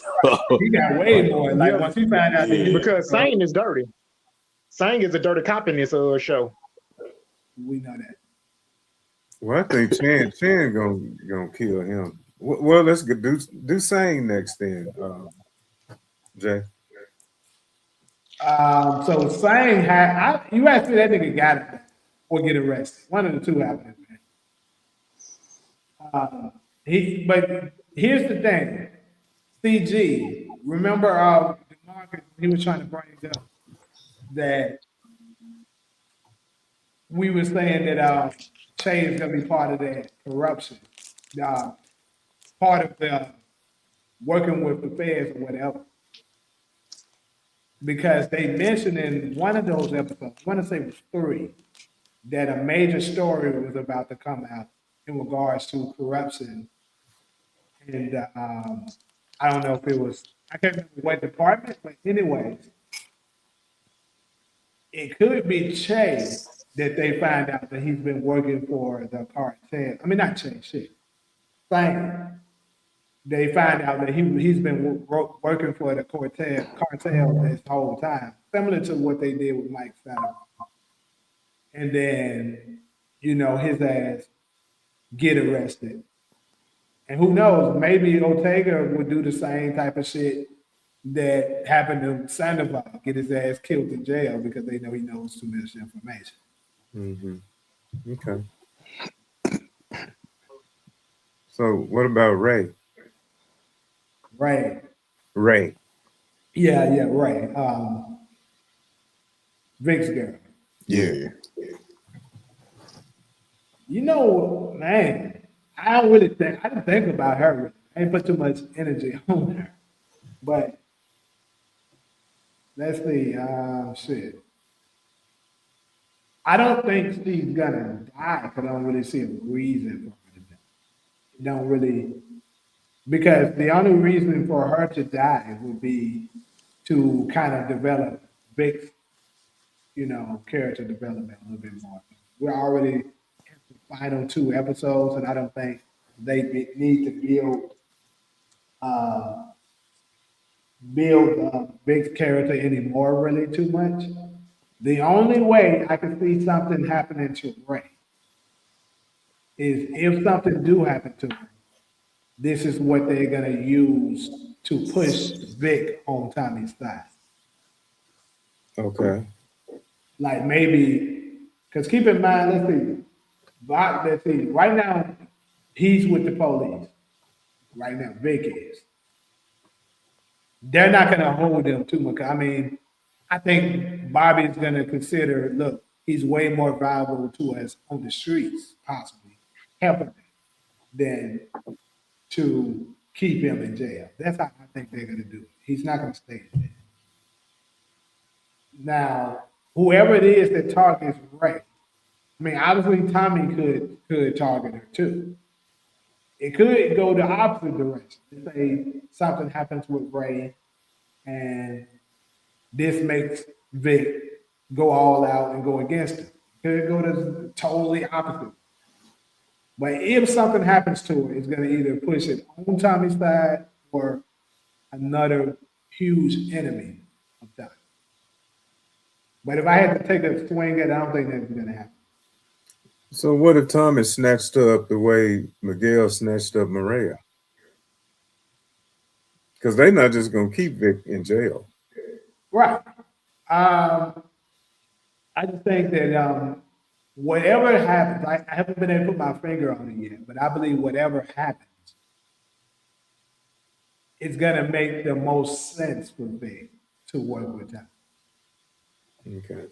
He got way more. Like, once he found out that he was, Because Sang is dirty. Sang is a dirty cop in this show. we know that. Well, I think Chan gonna kill him. Well, let's do Sang next then, Jay. So Sang had you asked me that nigga got it or get arrested. One of the two happened, man. But here's the thing. CG, remember DeMarcus, he was trying to bring up that we were saying that Che is gonna be part of that corruption. Part of the working with the feds or whatever. Because they mentioned in one of those episodes, I want to say it was 3, that a major story was about to come out in regards to corruption. And I don't know if it was, I can't remember what department, but anyways, it could be Che that they find out that he's been working for the cartel. I mean, not Che, shit. Sang. They find out that he's been working for the cartel this whole time, similar to what they did with Mike Fetterman. And then, his ass get arrested. And who knows, maybe Ortega would do the same type of shit that happened to Sandoval, get his ass killed in jail because they know he knows too much information. Mm-hmm. Okay. So what about Ray? Ray. Yeah, Ray. Vic's girl. Yeah. Man, I didn't think about her. I didn't put too much energy on her. But let's see, shit. I don't think she's gonna die because I don't really see a reason for her to die. Don't really, because the only reason for her to die would be to kind of develop Vic's, character development a little bit more. We're already in the final 2 episodes, and I don't think they need to build Vic's character anymore really too much. The only way I can see something happening to Ray is if something do happen to her, this is what they're gonna use to push Vic on Tommy's side. Okay. Like maybe, because keep in mind, let's see, right now, He's with the police right now. Vic is. They're not going to hold him too much. I mean, I think Bobby's going to consider, look, he's way more valuable to us on the streets, possibly helping him, than to keep him in jail. That's how I think they're going to do it. He's not going to stay in jail. Now, whoever it is that targets Ray, I mean, obviously Tommy could target her too. It could go the opposite direction. Say something happens with Ray, and this makes Vic go all out and go against him. It could go the totally opposite. But if something happens to her, it's going to either push it on Tommy's side or another huge enemy of Tommy. But if I had to take a swing at it, I don't think that's going to happen. So what if Tommy snatched her up the way Miguel snatched up Maria? Because they're not just going to keep Vic in jail. Right. I just think that whatever happens, I haven't been able to put my finger on it yet, but I believe whatever happens, it's going to make the most sense for Vic to work with Tommy. Okay.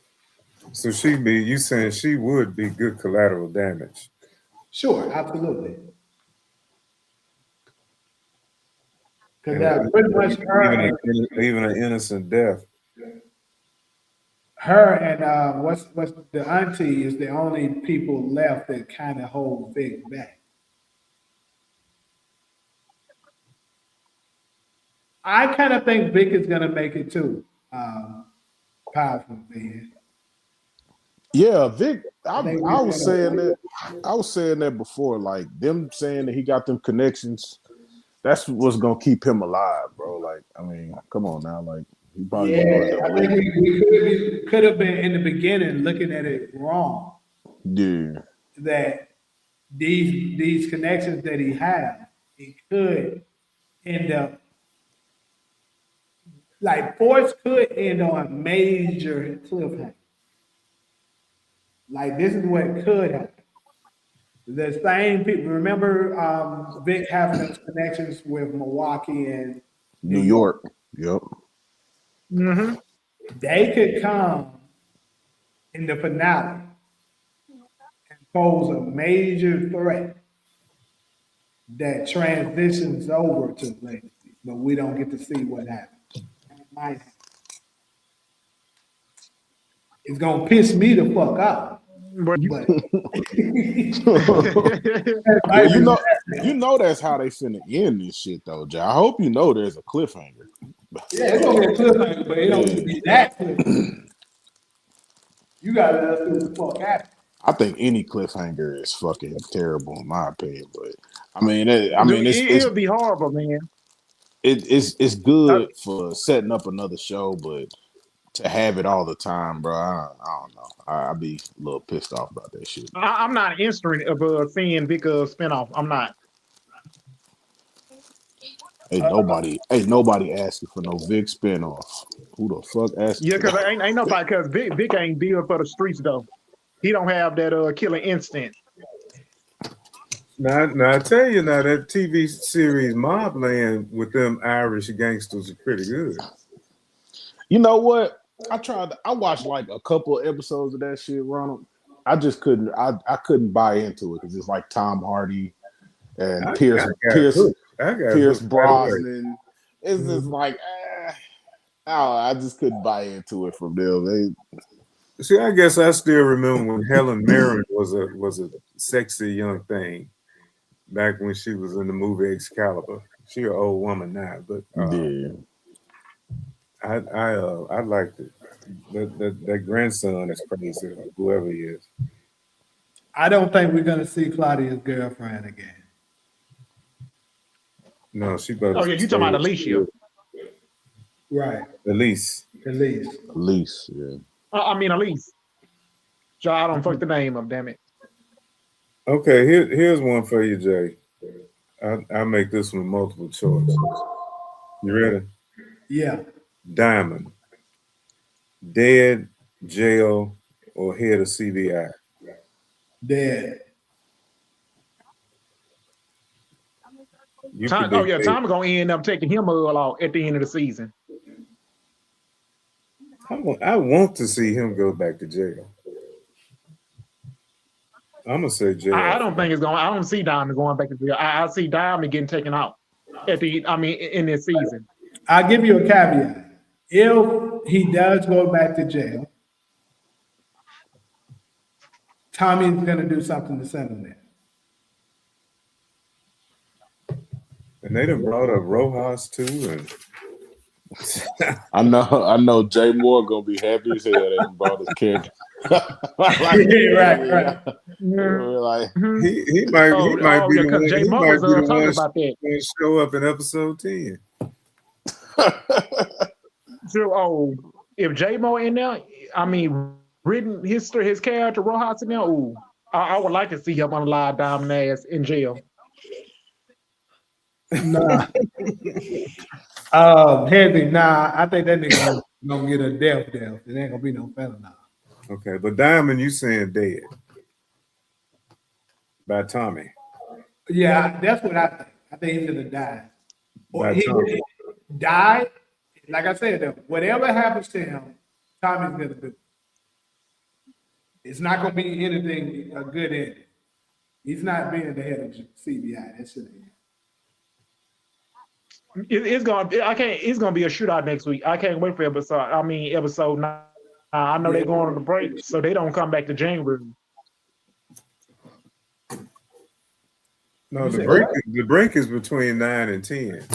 So you saying she would be good collateral damage? Sure, absolutely. Because pretty much her, even an innocent death. Her and what's the auntie is the only people left that kind of hold Vic back. I kind of think Vic is going to make it too. Powerful man. Yeah, Vic. I was saying that. I was saying that before. Like them saying that he got them connections. That's what's gonna keep him alive, bro. Like, I mean, come on now. Like, he probably I think we could have been in the beginning looking at it wrong. Yeah. That these connections that he has, it could end up like Force could end on a major cliffhanger. Like this is what could happen. The same people. Remember, Vic having those connections with Milwaukee and New York. Yep. Mm-hmm. They could come in the finale and pose a major threat that transitions over to Legacy, but we don't get to see what happens. It's gonna piss me the fuck off. But well, you know that's how they finna end this shit though, Jay. I hope you know there's a cliffhanger. Yeah, it's gonna be a cliffhanger, but it don't need to be that cliffhanger. You gotta let us see what the fuck happens. I think any cliffhanger is fucking terrible in my opinion, but I mean, it'll be horrible, man. It's good for setting up another show, but to have it all the time, bro, I don't know. I'd be a little pissed off about that shit. I'm not interested of seeing Vic spinoff. I'm not. Ain't nobody asking for no Vic spinoff. Who the fuck asking? Yeah, because ain't nobody. Because Vic ain't built for the streets though. He don't have that killing instinct. Now I tell you now that TV series Mobland with them Irish gangsters is pretty good. You know what? I watched like a couple of episodes of that shit, Ronald. I just couldn't. I couldn't buy into it because it's like Tom Hardy and Pierce Brosnan. It's just like, I just couldn't buy into it from them. See, I guess I still remember when Helen Mirren was a sexy young thing back when she was in the movie Excalibur. She's an old woman now, but I liked it. That grandson is crazy, whoever he is. I don't think we're gonna see Claudia's girlfriend again. No, she better. Oh yeah, you talking about Alicia? Right. Elise, yeah. I mean Elise. So I don't fuck the name up, damn it. Okay, here's one for you, Jay. I'll make this one multiple choice. You ready? Yeah. Diamond. Dead, jail, or head of CBI? Dead. You Tom, predict dead. Tom gonna end up taking him off at the end of the season. I want to see him go back to jail. I'm gonna say jail. I don't think it's going. I don't see Diamond going back to jail. I see Diamond getting taken out in this season. I'll give you a caveat. If he does go back to jail, Tommy's gonna do something to send him there. And they done brought up Rojas too, and I know Jay Moore gonna be happy as hell they done brought his character. Like, right. like he might be the one. Jay He Mo might was be the talking one about that. to show up in episode 10. So, if J Mo in there, I mean, written his character Rojas in there. Ooh, I would like to see him on live Diamond ass in jail. Nah. Henry, nah, I think that nigga gonna get a death. It ain't gonna be no felon now. Okay, but Diamond, you saying dead by Tommy? Yeah, that's what I think. I think he's gonna die. Or By he Tommy. died. Like I said, though, whatever happens to him, Tommy's gonna do. It's not gonna be anything a good ending. He's not being the head of CBI. That shit ain't. It's gonna be a shootout next week. I can't wait for episode 9. I know they're going on the break, so they don't come back to January. No, the break is between 9 and 10.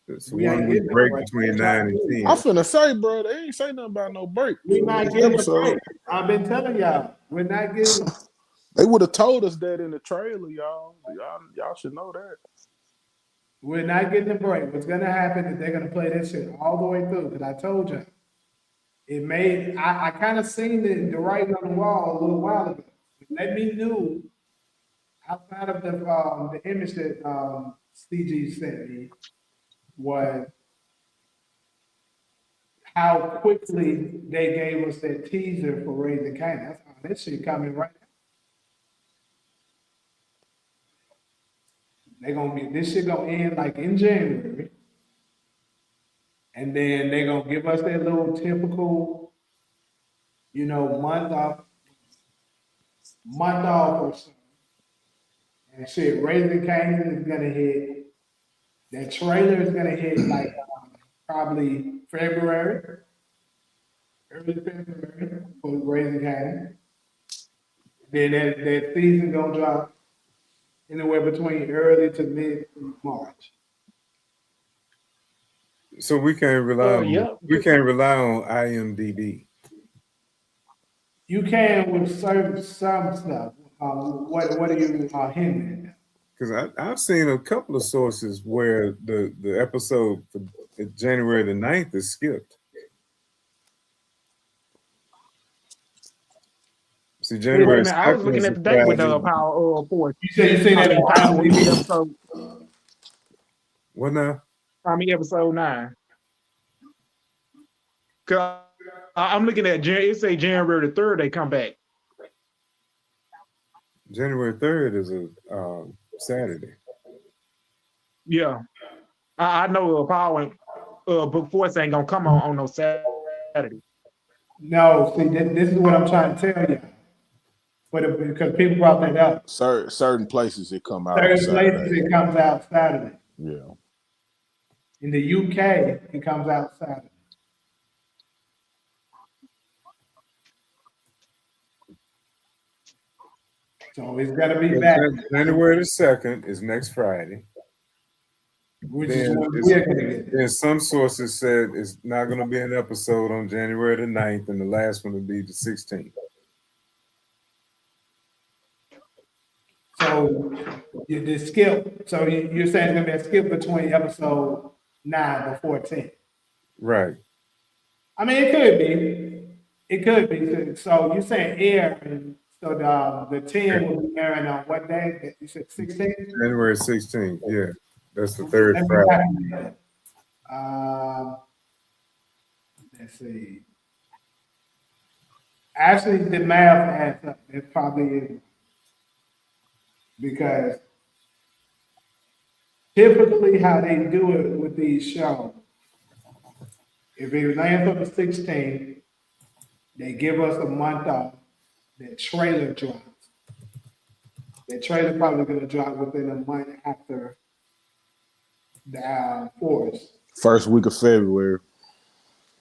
It's one week break between 9 and 10. I'm finna say, bro, they ain't say nothing about no break. We're not getting a break. I've been telling y'all, we're not getting. They would have told us that in the trailer, y'all. Y'all should know that. We're not getting a break. What's gonna happen is they're gonna play this shit all the way through. Because I told you, I kind of seen the writing on the wall a little while ago. It let me know outside of the image that CG sent me was how quickly they gave us that teaser for Raising Cain. That's how this shit coming right now. This shit gonna end like in January. And then they're gonna give us that little typical, month off or so. And shit, Raising Cain is gonna hit. That trailer is gonna hit like probably February, early February for Raising Cain. Then that season gonna drop anywhere between early to mid March. So we can't rely on IMDb. You can with some stuff. What are you hinting at? Because I've seen a couple of sources where the episode for January the 9th is skipped. See, January. I was looking at the date with Power Force. You said you seen that in episode. What now? Episode 9. Cause I'm looking at it say January the 3rd they come back. January 3rd is a Saturday. Yeah, I know Power Book Force ain't gonna come on no Saturday. No, see, this is what I'm trying to tell you. Because people brought that up. Certain places it come out. Certain places it comes out Saturday. Yeah. In the UK, it comes out Saturday. So it's gonna be back. January the 2nd is next Friday. Then some sources said it's not going to be an episode on January the 9th, and the last one will be the 16th. So the skip. So you're saying it's gonna be a skip between episode 9 and 14. Right. I mean, it could be. It could be. So you're saying air, and so the 10 will be airing on what day? You said 16th? January 16th. Yeah, that's the third Friday. Let's see. Actually, the math adds up. It probably is. Because typically how they do it with these shows, if it lands on the 16th, they give us a month off. That trailer drops. That trailer probably gonna drop within a month after the Force. First week of February.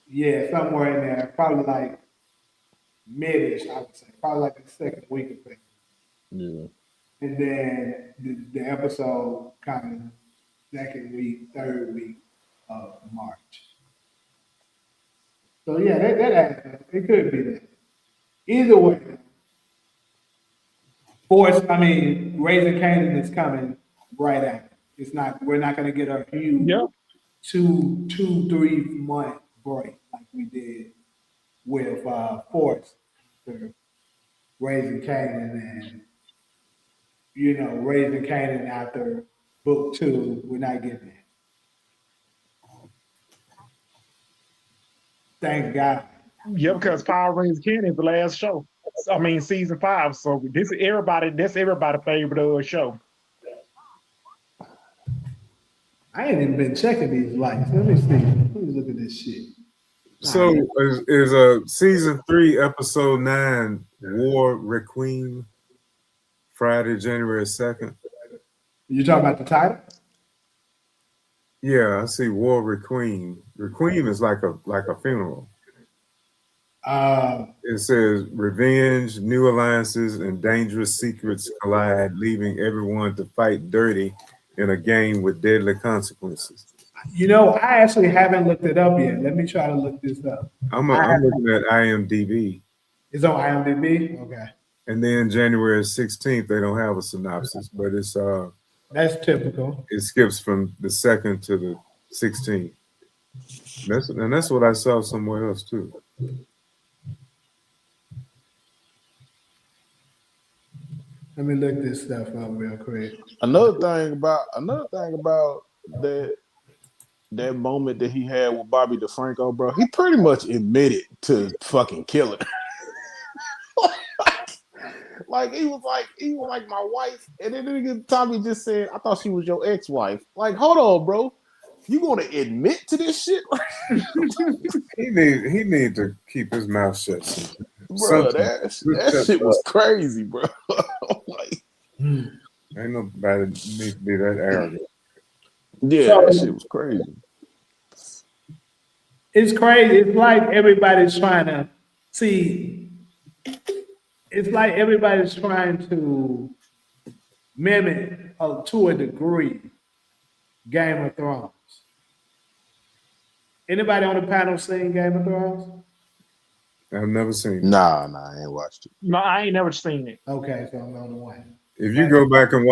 Yeah, somewhere in there, probably like mid-ish, I would say, probably like the second week of February. Yeah. And then the episode kind of second week, third week of March. So yeah, that adds up. It could be that. Either way, Raising Canaan is coming right after. It's not. We're not going to get a huge Yep. 2-3 month break like we did with Force after Raising Canaan, and Raising Canaan after book 2. We're not getting that. Thank God. Yeah, because Power Rangers Cannon is the last show. Season 5. So this is everybody's favorite show. I ain't even been checking these lights. Let me see. Let me look at this shit. So is season 3, episode 9, War Requiem, Friday, January 2nd. You talking about the title? Yeah, I see War Requiem. Requiem is like a funeral. It says revenge, new alliances, and dangerous secrets collide, leaving everyone to fight dirty in a game with deadly consequences. I actually haven't looked it up yet. Let me try to look this up. I'm looking at IMDb. It's on IMDb? Okay. And then January 16th, they don't have a synopsis, but it's That's typical. it skips from the 2nd to the 16th. That's what I saw somewhere else too. Let me look this stuff up real quick. Another thing about that moment that he had with Bobby DeFranco, bro, he pretty much admitted to fucking killing. Like he was like my wife, and then Tommy just said, "I thought she was your ex-wife." Like, hold on, bro, you gonna admit to this shit? He need to keep his mouth shut. Bro, that shit was crazy, bro. Like, ain't nobody need to be that arrogant. Yeah, that shit was crazy. It's crazy. It's like everybody's trying to see. It's like everybody's trying to mimic, to a degree, Game of Thrones. Anybody on the panel seen Game of Thrones? I've never seen it. Nah, I ain't watched it. No, I ain't never seen it. Okay, so I'm on the one. If you go back and